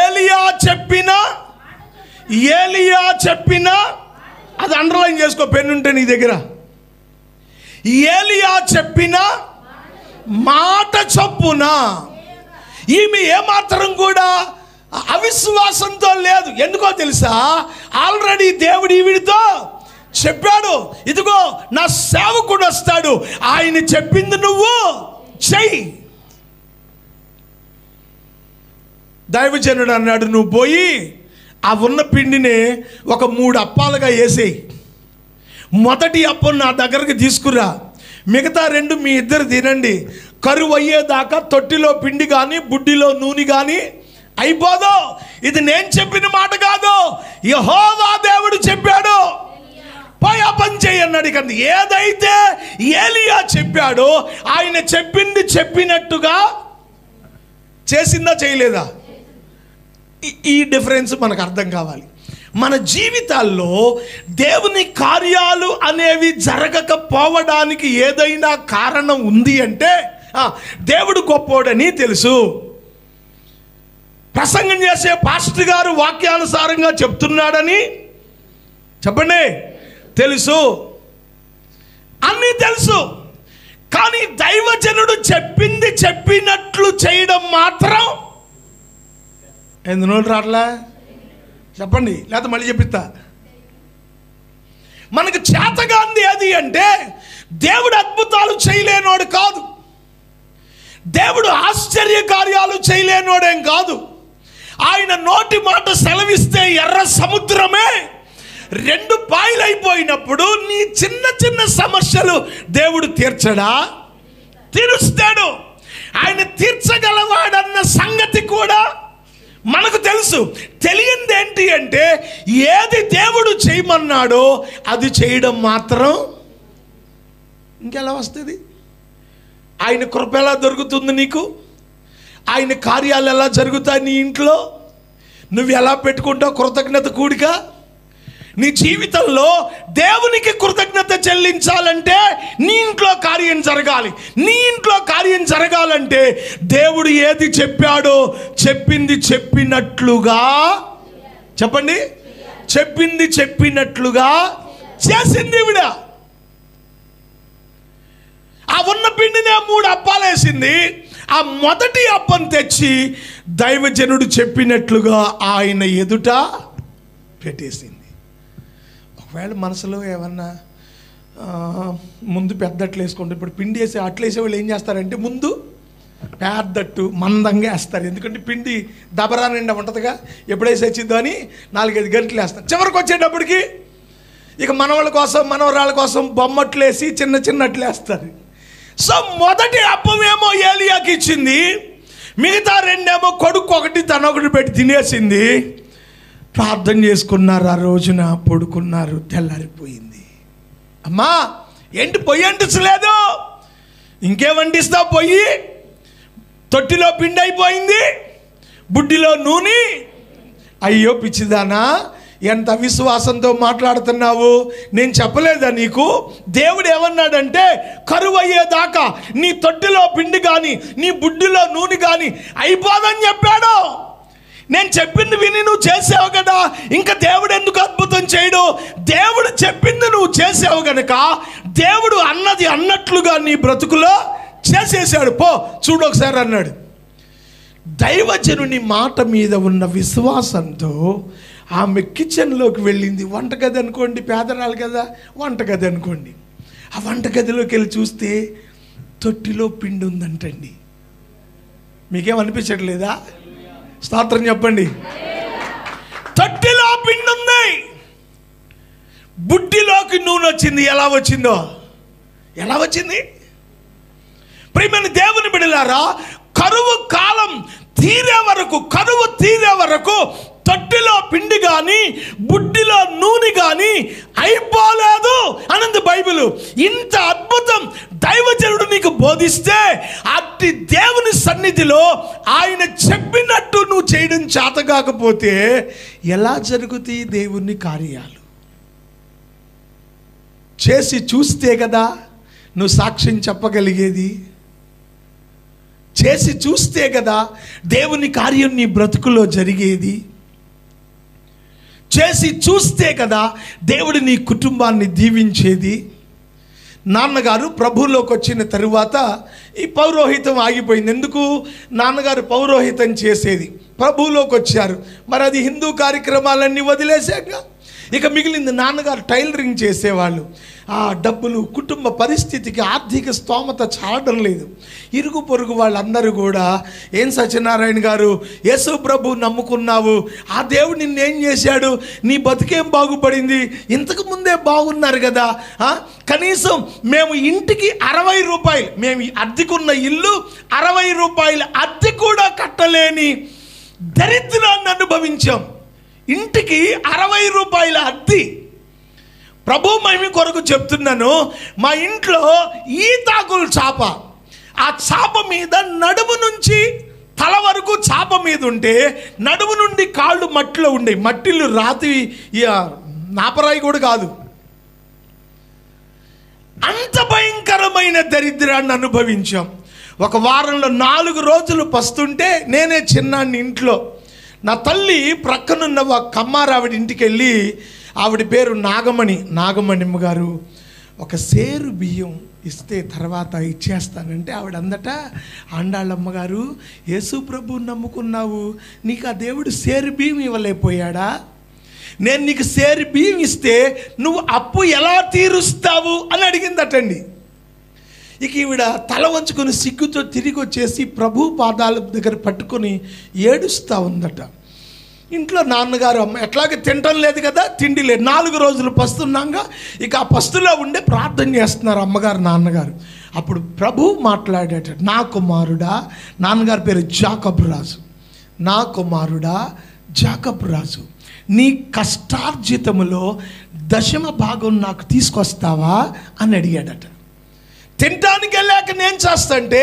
ఏలియా చెప్పిన అది అండర్లైన్ చేసుకో, పెన్ను ఉంటే నీ దగ్గర. ఏలియా చెప్పిన మాట చొప్పున ఈమె ఏమాత్రం కూడా అవిశ్వాసంతో లేదు. ఎందుకో తెలుసా? ఆల్రెడీ దేవుడు ఈవిడితో చెప్పాడు, ఇదిగో నా సేవకుడు వస్తాడు, ఆయన చెప్పింది నువ్వు చెయ్యి. దైవజనుడు అన్నాడు, నువ్వు పోయి ఆ ఉన్న పిండిని ఒక 3 అప్పాలుగా వేసేయి. మొదటి అప్పం నా దగ్గరకు తీసుకురా, మిగతా 2 మీ ఇద్దరు తినండి. కరువు అయ్యేదాకా తొట్టిలో పిండి కానీ బుడ్డిలో నూనె కానీ అయిపోదు. ఇది నేను చెప్పిన మాట కాదు, యెహోవా దేవుడు చెప్పాడు. పోయి ఆ పని చేయి అన్నాడు. ఇక ఏదైతే ఏలియా చెప్పాడో ఆయన చెప్పింది చెప్పినట్టుగా చేసిందా చేయలేదా? ఈ డిఫరెన్స్ మనకు అర్థం కావాలి. మన జీవితాల్లో దేవుని కార్యాలు అనేవి జరగకపోవడానికి ఏదైనా కారణం ఉంది అంటే దేవుడు గొప్పోడని తెలుసు. ప్రసంగం చేసే పాస్టర్ గారు వాక్యానుసారంగా చెప్తున్నాడని చెప్పండి తెలుసు, అన్నీ తెలుసు. కానీ దైవజనుడు చెప్పింది చెప్పినట్లు చేయడం మాత్రం ఎందుకు రాట్లా? చెప్పండి, లేకపోతే మళ్ళీ చెప్పిస్తా. మనకు చేతగాంది అది అంటే దేవుడు అద్భుతాలు చేయలేనోడు కాదు, దేవుడు ఆశ్చర్య కార్యాలు చేయలేనోడేం కాదు. ఆయన నోటి మాట సెలవిస్తే ఎర్ర సముద్రమే 2 పాయలైపోయినప్పుడు నీ చిన్న చిన్న సమస్యలు దేవుడు తీర్చడా? తీరుస్తాడు. ఆయన తీర్చగలవాడన్న సంగతి కూడా మనకు తెలుసు. తెలియంది ఏంటి అంటే ఏది దేవుడు చేయమన్నాడో అది చేయడం మాత్రం ఇంకెలా వస్తుంది? ఆయన కృప ఎలా దొరుకుతుంది నీకు? ఆయన కార్యాలు ఎలా జరుగుతాయి నీ ఇంట్లో? నువ్వు ఎలా పెట్టుకుంటావు కృతజ్ఞత కూడిక? నీ జీవితంలో దేవునికి కృతజ్ఞత చెల్లించాలంటే నీ ఇంట్లో కార్యం జరగాలి. నీ ఇంట్లో కార్యం జరగాలంటే దేవుడు ఏది చెప్పాడో చెప్పింది చెప్పినట్లుగా, చెప్పండి, చెప్పింది చెప్పినట్లుగా చేసింది ఈవిడ. ఆ ఉన్న పిండినే 3 అప్పాలేసింది. ఆ మొదటి అప్పం తెచ్చి దైవజనుడు చెప్పినట్లుగా ఆయన ఎదుట పెట్టేసింది. ఒకవేళ మనసులో ఏమన్నా ముందు పెద్దట్లు వేసుకుంటారు. ఇప్పుడు పిండి వేసి అట్లు వేసే వాళ్ళు ఏం చేస్తారంటే ముందు పెద్దట్టు మందంగా వేస్తారు. ఎందుకంటే పిండి దబరా నిండా ఉంటుందిగా, ఎప్పుడైతే వచ్చిందో అని 4-5 గంటలు వేస్తారు. చివరికి వచ్చేటప్పటికి ఇక మనవాళ్ళ కోసం మనవరాళ్ళ కోసం బొమ్మట్లు వేసి చిన్న చిన్నట్లు వేస్తారు. సో మొదటి అప్పమేమో ఏలియాకి ఇచ్చింది, మిగతా 2 కొడుకు ఒకటి తనొకటి పెట్టి తినేసింది. ప్రార్థన చేసుకున్నారు, ఆ రోజున పడుకున్నారు. తెల్లారిపోయింది. అమ్మా ఏంటి పొయ్యి అంటించలేదు? ఇంకేం వండిస్తావు? పొయ్యి తొట్టిలో పిండి అయిపోయింది, బుడ్డిలో నూనె. అయ్యో పిచ్చిదానా, ఎంత విశ్వాసంతో మాట్లాడుతున్నావు? నేను చెప్పలేదా నీకు? దేవుడు ఏమన్నాడంటే కరువు అయ్యేదాకా నీ తొట్టిలో పిండి కానీ నీ బుడ్డిలో నూనె కానీ అయిపోదని చెప్పాడు. నేను చెప్పింది విని నువ్వు చేసావు కదా, ఇంకా దేవుడు ఎందుకు అద్భుతం చేయడు? దేవుడు చెప్పింది నువ్వు చేసావు గనక దేవుడు అన్నది అన్నట్లుగా నీ బ్రతుకులో చేసేసాడు. పో చూడు ఒకసారి అన్నాడు. దైవజనుని మాట మీద ఉన్న విశ్వాసంతో ఆమె కిచెన్లోకి వెళ్ళింది. వంటగది అనుకోండి, పేదరాలు కదా, వంటగది అనుకోండి. ఆ వంటగదిలోకి వెళ్ళి చూస్తే తొట్టిలో పిండి ఉందంటండి. మీకేమనిపించట్లేదా? స్తోత్రం చెప్పండి. తొట్టిలో పిండి ఉంది, బుడ్డిలోకి నూనె వచ్చింది. ఎలా వచ్చిందో, ఎలా వచ్చింది? ప్రియమైన దేవుని బిడ్డలారా, కరువు కాలం తీరే వరకు, కరువు తీరే వరకు తొట్టిలో పిండి కానీ బుడ్డిలో నూనె కానీ అయిపోలేదు అనంది బైబిల్. ఇంత అద్భుతం దైవజనుడు నీకు బోధిస్తే అట్టి దేవుని సన్నిధిలో ఆయన చెప్పినట్టు నువ్వు చేయడం చేత కాకపోతే ఎలా జరుగుతాయి దేవుని కార్యాలు? చేసి చూస్తే కదా నువ్వు సాక్ష్యం చెప్పగలిగేది. చేసి చూస్తే కదా దేవుని కార్యం నీ బ్రతుకులో జరిగేది. చేసి చూస్తే కదా దేవుడు నీ కుటుంబాన్ని దీవించేది. నాన్నగారు ప్రభువులోకి వచ్చిన తరువాత ఈ పౌరోహితం ఆగిపోయింది. ఎందుకు? నాన్నగారు పౌరోహితం చేసేది, ప్రభువులోకి వచ్చారు. మరి అది హిందూ కార్యక్రమాలన్నీ వదిలేశాక ఇక మిగిలింది. నాన్నగారు టైలరింగ్ చేసేవాళ్ళు. ఆ డబ్బులు, కుటుంబ పరిస్థితికి ఆర్థిక స్తోమత చాలడం లేదు. ఇరుగు పొరుగు వాళ్ళందరూ కూడా, ఏం సత్యనారాయణ గారు, యేసు ప్రభు నమ్ముకున్నావు, ఆ దేవుడు నిన్నేం చేశాడు, నీ బతుకేం బాగుపడింది, ఇంతకు ముందే బాగున్నారు కదా, కనీసం మేము ఇంటికి 60 రూపాయలు, మేము అద్దెకున్న ఇల్లు 60 రూపాయలు అద్దె కూడా కట్టలేని దరిద్రాన్ని అనుభవించాం. ఇంటికి 60 రూపాయల అద్దె. ప్రభు మహిమ కొరకు చెప్తున్నాను, మా ఇంట్లో ఈతాకుల చాప, ఆ చాప మీద నడుము నుంచి తల వరకు చాప మీద ఉంటే నడుము నుండి కాళ్ళు మట్టిలో ఉండే, మట్టిలు రాతి నాపరాయి కూడా కాదు. అంత భయంకరమైన దరిద్రాన్ని అనుభవించాం. ఒక వారంలో 4 రోజులు పస్తుంటే నేనే చిన్నాన్ని ఇంట్లో. నా తల్లి ప్రక్కనున్న ఒక కమ్మారావిడ ఇంటికి వెళ్ళి, ఆవిడ పేరు నాగమణిమ్మ గారు, ఒక సేరు బియ్యం ఇస్తే తర్వాత ఇచ్చేస్తానంటే ఆవిడ అందట, ఆండాళ్ళమ్మగారు యేసు ప్రభువుని నమ్ముకున్నావు, నీకు ఆ దేవుడు సేరు బియ్యం ఇవ్వలేకపోయాడా? నేను నీకు సేరు బియ్యం ఇస్తే నువ్వు అప్పు ఎలా తీరుస్తావు అని అడిగిందటండి. ఇక ఈవిడ తల వంచుకొని సిగ్గుతో తిరిగి వచ్చేసి ప్రభు పాదాల దగ్గర పట్టుకొని ఏడుస్తూ ఉందట. ఇంట్లో నాన్నగారు, అమ్మ ఎట్లాగే తినటం లేదు కదా, తిండి లేదు, 4 రోజులు పస్తున్నాక ఇక ఆ పస్తులో ఉండే ప్రార్థన చేస్తున్నారు అమ్మగారు నాన్నగారు. అప్పుడు ప్రభు మాట్లాడేట, నా కుమారుడా, నాన్నగారి పేరు జాకబ్ రాజు, నా కుమారుడా జాకబ్ రాజు, నీ కష్టార్జితములో 10వ భాగం నాకు తీసుకొస్తావా అని అడిగాడట. తినటానికి వెళ్ళాక నేను చేస్తాంటే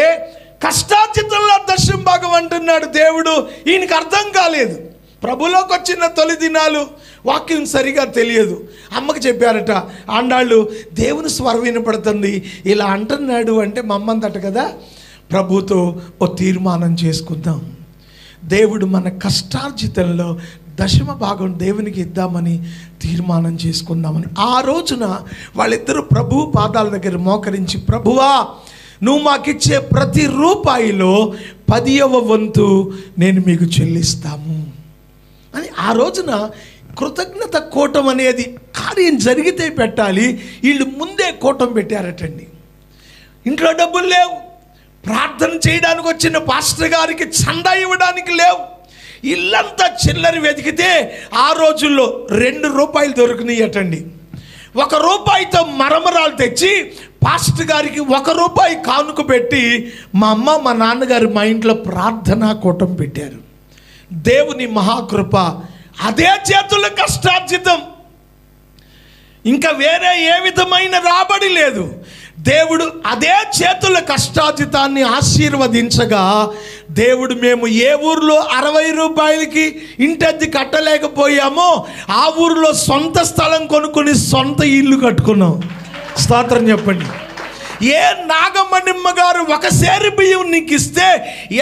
కష్టార్జితంలో 10వ భాగం అంటున్నాడు దేవుడు. ఈయనకి అర్థం కాలేదు. ప్రభులోకి వచ్చిన తొలి దినాలు వాక్యం సరిగా తెలియదు. అమ్మకి చెప్పారట ఆండాళ్ళు, దేవుని స్వరం వినపడుతుంది ఇలా అంటున్నాడు అంటే మా అమ్మ అందట కదా, ప్రభుతో ఓ తీర్మానం చేసుకుందాం, దేవుడు మన కష్టార్జితంలో దశమ భాగం దేవునికి ఇద్దామని తీర్మానం చేసుకుందామని. ఆ రోజున వాళ్ళిద్దరూ ప్రభు పాదాల దగ్గర మోకరించి, ప్రభువా నువ్వు మాకిచ్చే ప్రతి రూపాయిలో 10వ వంతు నేను మీకు చెల్లిస్తాము అని ఆ రోజున కృతజ్ఞత కూటం అనేది కార్యం జరిగితే పెట్టాలి. వీళ్ళు ముందే కూటం పెట్టారటండి. ఇంట్లో డబ్బులు లేవు, ప్రార్థన చేయడానికి వచ్చిన పాస్టర్ గారికి చందా ఇవ్వడానికి లేవు. ఇల్లంతా చిల్లర వెతికితే ఆ రోజుల్లో 2 రూపాయలు దొరికినాయటండి. 1 రూపాయితో మరమరాలు తెచ్చి పాస్టర్ గారికి 1 రూపాయి కానుక పెట్టి మా అమ్మ మా నాన్నగారు మా ఇంట్లో ప్రార్థనా కూటం పెట్టారు. దేవుని మహాకృప, అదే చేతుల కష్టార్జితం, ఇంకా వేరే ఏ విధమైన రాబడి లేదు. దేవుడు అదే చేతుల కష్టార్జితాన్ని ఆశీర్వదించగా, దేవుడు మేము ఏ ఊరిలో 60 రూపాయలకి ఇంటద్దె కట్టలేకపోయామో ఆ ఊరిలో సొంత స్థలం కొనుక్కొని సొంత ఇల్లు కట్టుకున్నాం. స్తోత్రం చెప్పండి. ఏ నాగమణిమ్మ గారు 1 సేరు బియ్యం నీకు ఇస్తే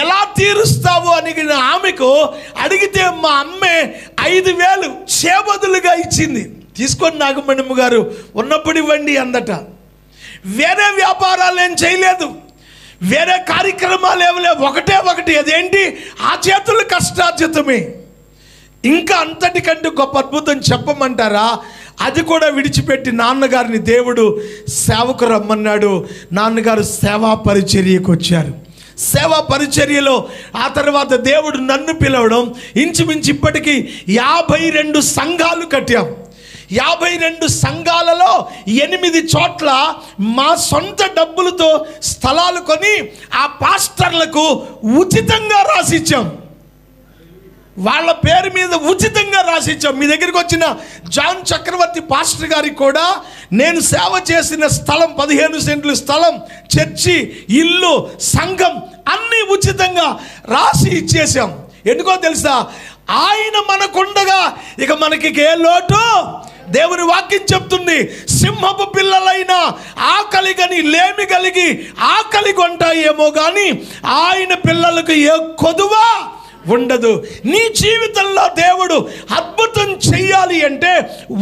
ఎలా తీరుస్తావు అని ఆమెకు అడిగితే మా అమ్మే 5,000 చేబదులుగా ఇచ్చింది. తీసుకొని నాగమణిమ్మ గారు ఉన్నప్పుడు ఇవ్వండి అందట. వేరే వ్యాపారాలు ఏం చేయలేదు, వేరే కార్యక్రమాలు ఏమి లేవు, ఒకటి అదేంటి, ఆ చేతుల కష్టార్జితమే. ఇంకా అంతటికంటే గొప్ప అద్భుతం చెప్పమంటారా? అది కూడా విడిచిపెట్టి నాన్నగారిని దేవుడు సేవకు రమ్మన్నాడు. నాన్నగారు సేవా పరిచర్యకు వచ్చారు. సేవా పరిచర్యలో ఆ తర్వాత దేవుడు నన్ను పిలవడం, ఇంచుమించు ఇప్పటికీ 52 సంఘాలు కట్టాం. 52 సంఘాలలో 8 చోట్ల మా సొంత డబ్బులతో స్థలాలు కొని ఆ పాస్టర్లకు ఉచితంగా రాసిచ్చాం. వాళ్ళ పేరు మీద ఉచితంగా రాసిచ్చాం. మీ దగ్గరికి వచ్చిన జాన్ చక్రవర్తి పాస్టర్ గారికి కూడా నేను సేవ చేసిన స్థలం 15 సెంట్లు స్థలం, చర్చి, ఇల్లు, సంఘం అన్నీ ఉచితంగా రాసి ఇచ్చేసాం. ఎందుకో తెలుసా? ఆయన మనకుండగా ఇక మనకి ఏ లోటు. దేవుని వాక్యం చెప్తుంది, సింహపు పిల్లలైనా ఆకలి గని లేమి కలిగి ఆకలి కొంటాయేమో కానీ ఆయన పిల్లలకు ఏ కొదువా ఉండదు. నీ జీవితంలో దేవుడు అద్భుతం చెయ్యాలి అంటే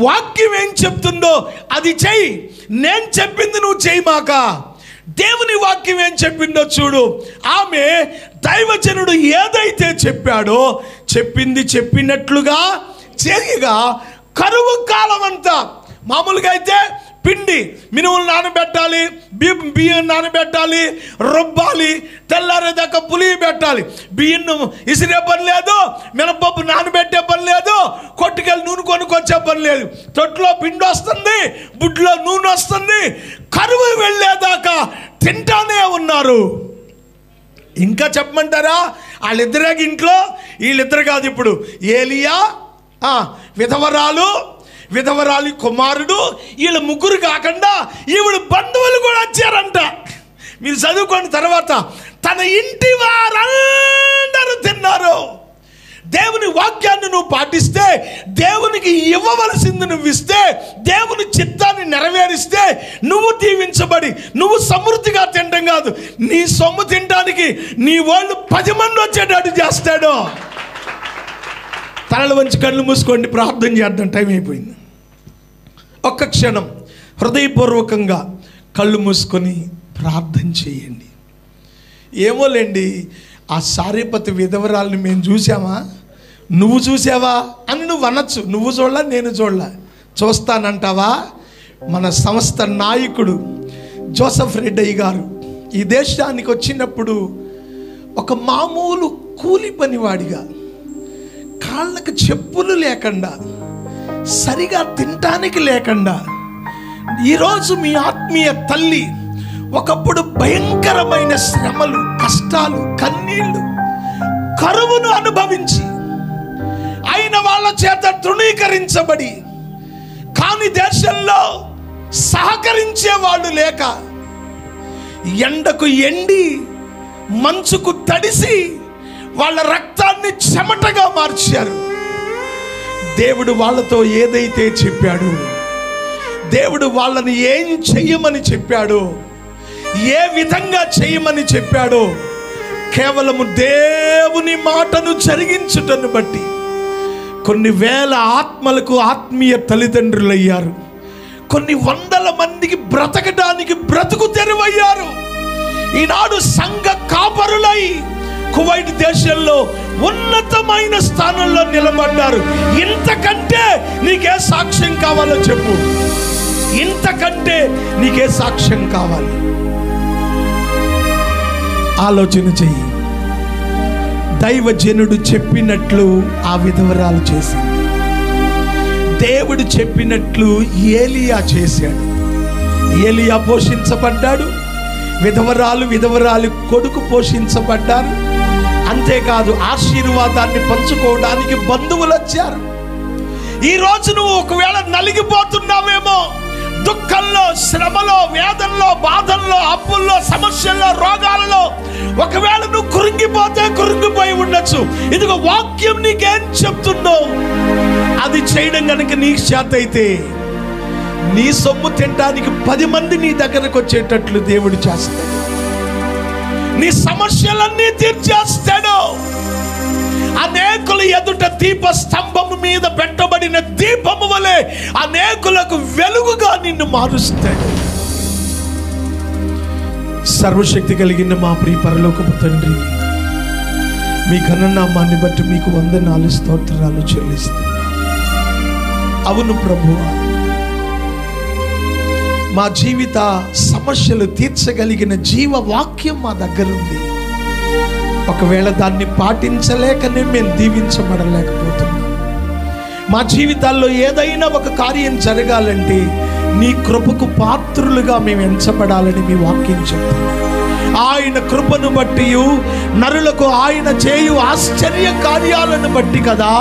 వాక్యం ఏం చెప్తుందో అది చెయ్యి. నేను చెప్పింది నువ్వు చేయమాక. దేవుని వాక్యం ఏం చెప్పిందో చూడు. ఆమె దైవజనుడు ఏదైతే చెప్పాడో చెప్పింది చెప్పినట్లుగా చేయగా కరువు కాలం అంతా మామూలుగా అయితే పిండి మినుములు నానబెట్టాలి, బియ్యం నానబెట్టాలి, రుబ్బాలి, తెల్లారేదాకా పులి పెట్టాలి. బియ్యం ఇసిరే పని లేదు, మినపప్పు నానబెట్టే పని లేదు, కొట్టుకెళ్ళి నూనె కొనుక్కొచ్చే పని లేదు. తొట్టులో పిండి వస్తుంది, బుడ్లో నూనె వస్తుంది. కరువు వెళ్ళేదాకా తింటానే ఉన్నారు. ఇంకా చెప్పమంటారా? వాళ్ళిద్దరే ఇంట్లో, వీళ్ళిద్దరు కాదు. ఇప్పుడు ఏలియా విధవరాలి కుమారుడు, వీళ్ళ ముగ్గురు కాకుండా ఈవిడ బంధువులు కూడా వచ్చారంట. మీరు చదువుకున్న తర్వాత తన ఇంటి వారందరూ తిన్నారు. దేవుని వాక్యాన్ని నువ్వు పాటిస్తే, దేవునికి ఇవ్వవలసింది నువ్వు ఇస్తే, దేవుని చిత్తాన్ని నెరవేరిస్తే నువ్వు దీవించబడి నువ్వు సమృద్ధిగా తినడం కాదు, నీ సొమ్ము తినడానికి నీ వాళ్ళు 10 మంది వచ్చేటట్టు చేస్తాడు. తలలు వంచి కళ్ళు మూసుకోండి, ప్రార్థన చేద్దాం. టైం అయిపోయింది. ఒక్క క్షణం హృదయపూర్వకంగా కళ్ళు మూసుకొని ప్రార్థన చేయండి. ఏమోలేండి, ఆ సారీపతి విధవరాల్ని మేము చూసామా, నువ్వు చూసావా అని నువ్వు అనొచ్చు. నువ్వు చూడలా, నేను చూడలా. చూస్తానంటావా? మన సంస్థ నాయకుడు జోసెఫ్ రెడ్డి గారు ఈ దేశానికి వచ్చినప్పుడు ఒక మామూలు కూలి పనివాడిగా, కాళ్ళకు చెప్పులు లేకుండా, సరిగా తినటానికి లేకుండా, ఈరోజు మీ ఆత్మీయ తల్లి ఒకప్పుడు భయంకరమైన శ్రమలు, కష్టాలు, కన్నీళ్లు, కరువును అనుభవించి అయిన వాళ్ళ చేత తృణీకరించబడి, కాని దేశంలో సహకరించే వాళ్ళు లేక, ఎండకు ఎండి మంచుకు తడిసి వాళ్ళ రక్తాన్ని చెమటగా మార్చారు. దేవుడు వాళ్ళతో ఏదైతే చెప్పాడో, దేవుడు వాళ్ళని ఏం చెయ్యమని చెప్పాడో, ఏ విధంగా చేయమని చెప్పాడో, కేవలము దేవుని మాటను జరిగించుటను బట్టి కొన్ని వేల ఆత్మలకు ఆత్మీయ తల్లిదండ్రులయ్యారు. కొన్ని వందల మందికి బ్రతకడానికి బ్రతుకు తెరువయ్యారు. ఈనాడు సంఘ కాపరులై కువైట్ దేశంలో ఉన్నతమైన స్థానంలో నిలబడ్డారు. ఇంతకంటే నీకే సాక్ష్యం కావాలో చెప్పు. ఇంతకంటే నీకే సాక్ష్యం కావాలి? ఆలోచన చెయ్యి. దైవజనుడు చెప్పినట్లు ఆ విధవరాలు చేసింది. దేవుడు చెప్పినట్లు ఏలియా చేశాడు. ఏలియా పోషించబడ్డాడు. విధవరాలు కొడుకు పోషించబడ్డారు. అంతేకాదు ఆశీర్వాదాన్ని పంచుకోవడానికి బంధువులు వచ్చారు. ఈరోజు నువ్వు ఒకవేళ నలిగిపోతున్నావేమో, దుఃఖంలో, శ్రమలో, వేదనలో, బాధల్లో, అప్పుల్లో, సమస్యల్లో, రోగాలలో ఒకవేళ నువ్వు కృంగిపోయి ఉండొచ్చు. ఇదిగో వాక్యం నీకేం చెప్తుందో అది చేయడం కనుక నీకు చేత అయితే నీ సొమ్ము తినడానికి 10 మంది నీ దగ్గరకు వచ్చేటట్లు దేవుడు చేస్తాడు. నీ సమస్యలన్నీ తీర్చేస్తాడు. అనేకుల ఎదుట దీప స్తంభము మీద పెట్టబడిన దీపము వలె అనేకులకు వెలుగుగా నిన్ను మారుస్తాడు. సర్వశక్తి కలిగిన మా ప్రియ పరలోకపు తండ్రి, మీ ఘననామాన్ని బట్టి మీకు వందనాలు, స్తోత్రాలు చెల్లిస్తున్నా. అవును ప్రభువా, మా జీవిత సమస్యలు తీర్చగలిగిన జీవవాక్యం మా దగ్గర ఉంది. ఒకవేళ దాన్ని పాటించలేకనే మేము దీవించబడలేకపోతున్నాం. మా జీవితాల్లో ఏదైనా ఒక కార్యం జరగాలంటే నీ కృపకు పాత్రులుగా మేము ఎంచబడాలని మీ వాక్యం చెప్తుంది. ఆయన కృపను బట్టి, నరులకు ఆయన చేయు ఆశ్చర్య కార్యాలను బట్టి కదా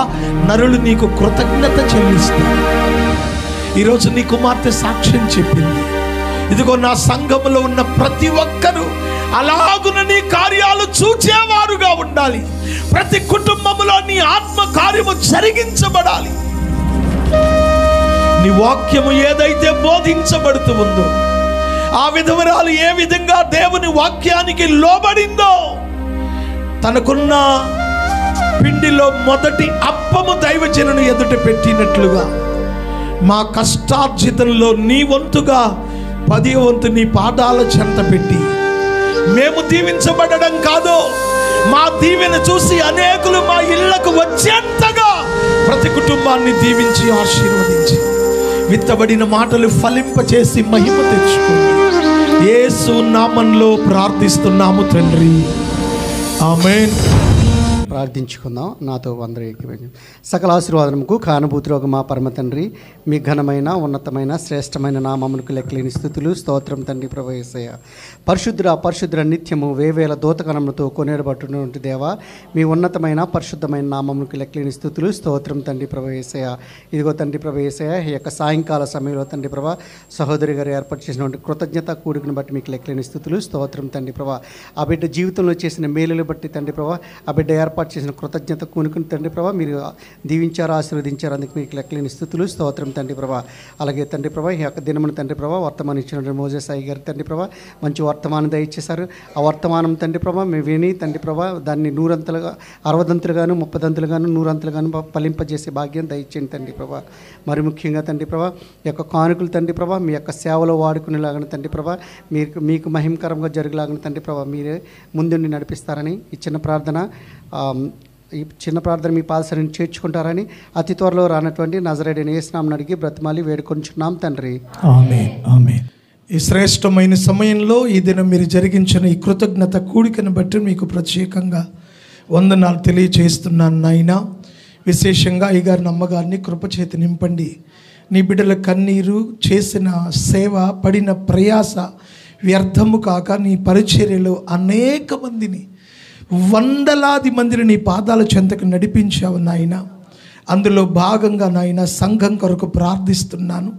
నరులు నీకు కృతజ్ఞత చెల్లిస్తారు. ఈరోజు నీ కుమార్తె సాక్ష్యం చెప్పింది. ఇదిగో నా సంఘములో ఉన్న ప్రతి ఒక్కరూ అలాగున నీ కార్యాలు చూచేవారుగా ఉండాలి. ప్రతి కుటుంబములో నీ ఆత్మ కార్యము జరిగించబడాలి. నీ వాక్యము ఏదైతే బోధించబడుతూ ఉందో, ఆ విధవరాలు ఏ విధంగా దేవుని వాక్యానికి లోబడిందో, తనకున్న పిండిలో మొదటి అప్పము దైవజనుని ఎదుట పెట్టినట్లుగా మా కష్టార్జితంలో నీ వంతుగా 10వ వంతు నీ పాదాల చెంత పెట్టి మేము దీవించబడడం కాదు, మా దీవెన చూసి అనేకులు మా ఇళ్లకు వచ్చేంతగా ప్రతి కుటుంబాన్ని దీవించి ఆశీర్వదించి విత్తబడిన మాటలు ఫలింపచేసి మహిమ తెచ్చుకోండి. యేసు నామములో ప్రార్థిస్తున్నాము తండ్రి, ఆమేన్. ప్రార్థించుకుందాం. నాతో అందరూ సకల ఆశీర్వాదముకు కానుభూతిలోకి మా పరమ తండ్రి, మీ ఘనమైన, ఉన్నతమైన, శ్రేష్టమైన నామమునకు లెక్కలేని స్థుతులు, స్తోత్రం తండ్రి ప్రభువా యేసయ్య. పరిశుద్ధుర నిత్యము వేవేల దూతగణములతో కొనేరబట్టునటువంటి దేవా, మీ ఉన్నతమైన పరిశుద్ధమైన నామమునకు లెక్కలేని స్థుతులు, స్తోత్రం తండ్రి ప్రభువా యేసయ్య. ఇదిగో తండ్రి ప్రభువా యేసయ్య, ఈ యొక్క సాయంకాల సమయంలో తండ్రి ప్రభా సహోదరి గారు ఏర్పాటు చేసినటువంటి కృతజ్ఞత కూడికను బట్టి మీకు లెక్కలేని స్థుతులు, స్తోత్రం తండ్రి ప్రభా. ఆ బిడ్డ జీవితంలో చేసిన మేలులు బట్టి తండ్రి ప్రభా, ఆ బిడ్డ ఏర్పాటు చేసిన కృతజ్ఞత కూనుకుని తండ్రి ప్రభా మీరు దీవించారు, ఆశీర్వదించారు. అందుకు మీకు లెక్కలేని స్థుతులు, స్తోత్రం తండ్రి ప్రభా. అలాగే తండ్రి ప్రభా ఈ యొక్క దినమును తండ్రి ప్రభా వర్తమానం ఇచ్చిన మోజెస్ అయ్య గారు తండ్రి ప్రభా మంచి వర్తమానం దయచేశారు. ఆ వర్తమానం తండ్రి ప్రభా మేము విని తండ్రి ప్రభా దాన్ని 100 60 30 100 ఫలింపజేసే భాగ్యం దయచేయండి తండ్రి ప్రభా. మరి ముఖ్యంగా తండ్రి ప్రభా ఈ యొక్క కానుకలు తండ్రి ప్రభా మీ యొక్క సేవలో వాడుకునేలాగా తండ్రి ప్రభా మీకు మహిమకరంగా జరుగులాగా తండ్రి ప్రభా మీరే ముందుండి నడిపిస్తారని ఈ చిన్న ప్రార్థన మీ పాదసరిని చేర్చుకుంటారని అతి త్వరలో రానటువంటి నజరేయుడైన యేసు నామమున అడిగి బ్రతిమాలి వేడుకొంచున్నాం తండ్రి, ఆమేన్, ఆమేన్. ఈ శ్రేష్టమైన సమయంలో ఈ దినం మీరు జరిగించిన ఈ కృతజ్ఞత కూడికను బట్టి మీకు ప్రత్యేకంగా వందనాలు తెలియజేస్తున్నాను నాయనా. విశేషంగా అయ్యగారిని, అమ్మగారిని కృపచేతి నింపండి. నీ బిడ్డల కన్నీరు, చేసిన సేవ, పడిన ప్రయాస వ్యర్థము కాక నీ పరిచర్యలో అనేక మందిని, వందలాది మందిని నీ పాదాల చెంతకు నడిపించావు నాయన. అందులో భాగంగా నాయన సంఘం కొరకు ప్రార్థిస్తున్నాను.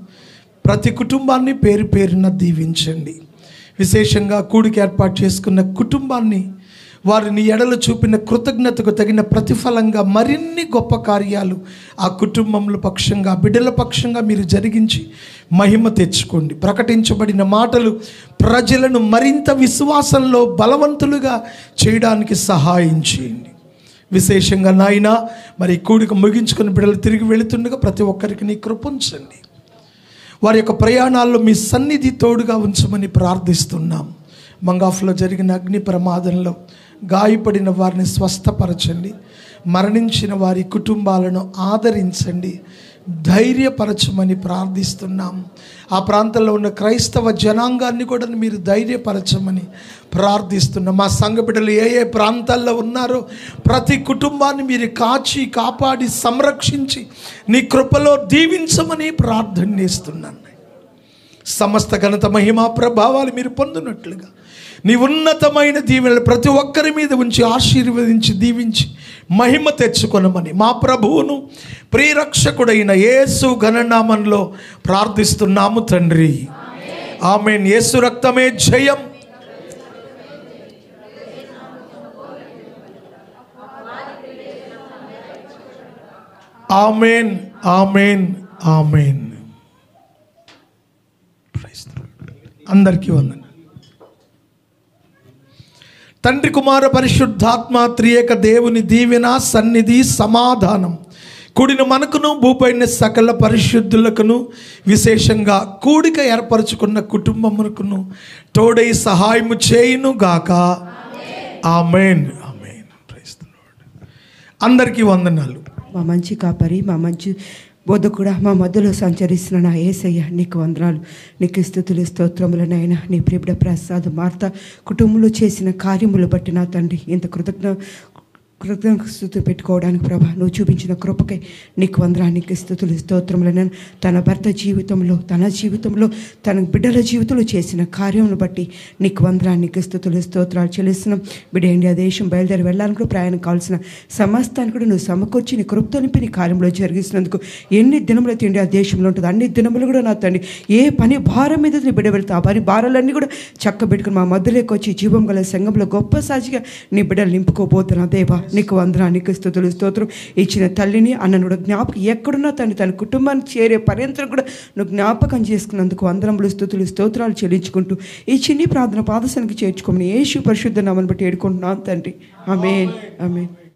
ప్రతి కుటుంబాన్ని పేరు పేరున దీవించండి. విశేషంగా కూడికి ఏర్పాటు చేసుకున్న కుటుంబాన్ని వారిని ఎడలు చూపిన కృతజ్ఞతకు తగిన ప్రతిఫలంగా మరిన్ని గొప్ప కార్యాలు ఆ కుటుంబంలో పక్షంగా, బిడ్డల పక్షంగా మీరు జరిగించి మహిమ తెచ్చుకోండి. ప్రకటించబడిన మాటలు ప్రజలను మరింత విశ్వాసంలో బలవంతులుగా చేయడానికి సహాయం చేయండి. విశేషంగా నాయన, మరి కూడిక ముగించుకుని బిడ్డలు తిరిగి వెళుతుండగా ప్రతి ఒక్కరికి నీ కృప ఉంచండి. వారి యొక్క ప్రయాణాల్లో మీ సన్నిధి తోడుగా ఉంచమని ప్రార్థిస్తున్నాం. మంగాఫ్లో జరిగిన అగ్ని ప్రమాదంలో గాయపడిన వారిని స్వస్థపరచండి. మరణించిన వారి కుటుంబాలను ఆదరించండి, ధైర్యపరచమని ప్రార్థిస్తున్నాం. ఆ ప్రాంతంలో ఉన్న క్రైస్తవ జనాంగాన్ని కూడా మీరు ధైర్యపరచమని ప్రార్థిస్తున్నాం. మా సంఘ బిడ్డలు ఏ ఏ ప్రాంతాల్లో ఉన్నారో ప్రతి కుటుంబాన్ని మీరు కాచి కాపాడి సంరక్షించి నీ కృపలో దీవించమని ప్రార్థన చేస్తున్నాను. సమస్త ఘనత మహిమా ప్రభావాలు మీరు పొందినట్లుగా నీ ఉన్నతమైన దీవెనలు ప్రతి ఒక్కరి మీద ఉంచి ఆశీర్వదించి దీవించి మహిమ తెచ్చుకొనమని మా ప్రభువును ప్రియరక్షకుడైన యేసు ఘననామంలో ప్రార్థిస్తున్నాము తండ్రి. ఆమేన్. యేసు రక్తమే జయం. ఆమేన్, ఆమేన్, ఆమేన్. అందరికీ వందనాలు. తండ్రి, కుమార, పరిశుద్ధాత్మ త్రియేక దేవుని దీవెన, సన్నిధి, సమాధానం కూడిన మనకును భూపైన సకల పరిశుద్ధులకును విశేషంగా కూడిక ఏర్పరచుకున్న కుటుంబమునకును తోడై సహాయము చేయును గాక. ఆమేన్, ఆమేన్. Praise the Lord. అందరికీ వందనాలు. మా మంచి కాపరి, మా మంచి బోధకుడా, మా మధ్యలో సంచరిస్తున్న నా యేసయ్య, నీకు వందనాలు, నీకు స్తుతులు స్తోత్రములనైనా. నీ ప్రియబిడ్డ ప్రసాద్ మార్త కుటుంబంలో చేసిన కార్యములు బట్టి నా తండ్రి ఇంత కృతజ్ఞత పెట్టుకోవడానికి ప్రభా నువ్వు చూపించిన కృపకై నీకు వందనాలు, నీకు స్తుతులు స్తోత్రములనైనా. తన భర్త జీవితంలో, తన జీవితంలో, తన బిడ్డల జీవితంలో చేసిన కార్యమును బట్టి నీకు వందనాలు, నీకు స్తుతులు స్తోత్రాలు చెల్లిస్తున్నాం. బిడ్డ ఇండియా దేశం బయలుదేరి వెళ్ళాలని కూడా ప్రయాణం కావాల్సిన సమస్తాన్ని కూడా నువ్వు సమకూర్చి నీ కృపతో నింపి నీ కార్యంలో జరిగిస్తున్నందుకు ఎన్ని దినములైతే ఇండియా దేశంలో ఉంటుంది అన్ని దినములు కూడా నా తండ్రి ఏ పని భారం మీద నీ బిడ్డ వెళ్తా ఆ పని భారాలన్నీ కూడా చక్కబెట్టుకుని మా మధ్యలోకి వచ్చి జీవం గల సంఘంలో గొప్ప సాక్షిగా నీ బిడ్డలు నింపుకోబోతున్నా దేవా. నీకు వందనాలు, నీకు స్తుతులు స్తోత్రం. ఇచ్చిన తల్లిని అన్నను కూడా జ్ఞాపకం ఎక్కడున్నా తన కుటుంబానికి చేరే పర్యంతం కూడా నువ్వు జ్ఞాపకం చేసుకున్నందుకు వందనములు, స్తుతులు స్తోత్రాలు చెల్లించుకుంటూ ఈ చిన్ని ప్రార్థన పాదశానికి చేర్చుకోమని యేసు పరిశుద్ధ నామమును బట్టి వేడుకుంటున్నాను తండ్రి. ఆమేన్, ఆమేన్.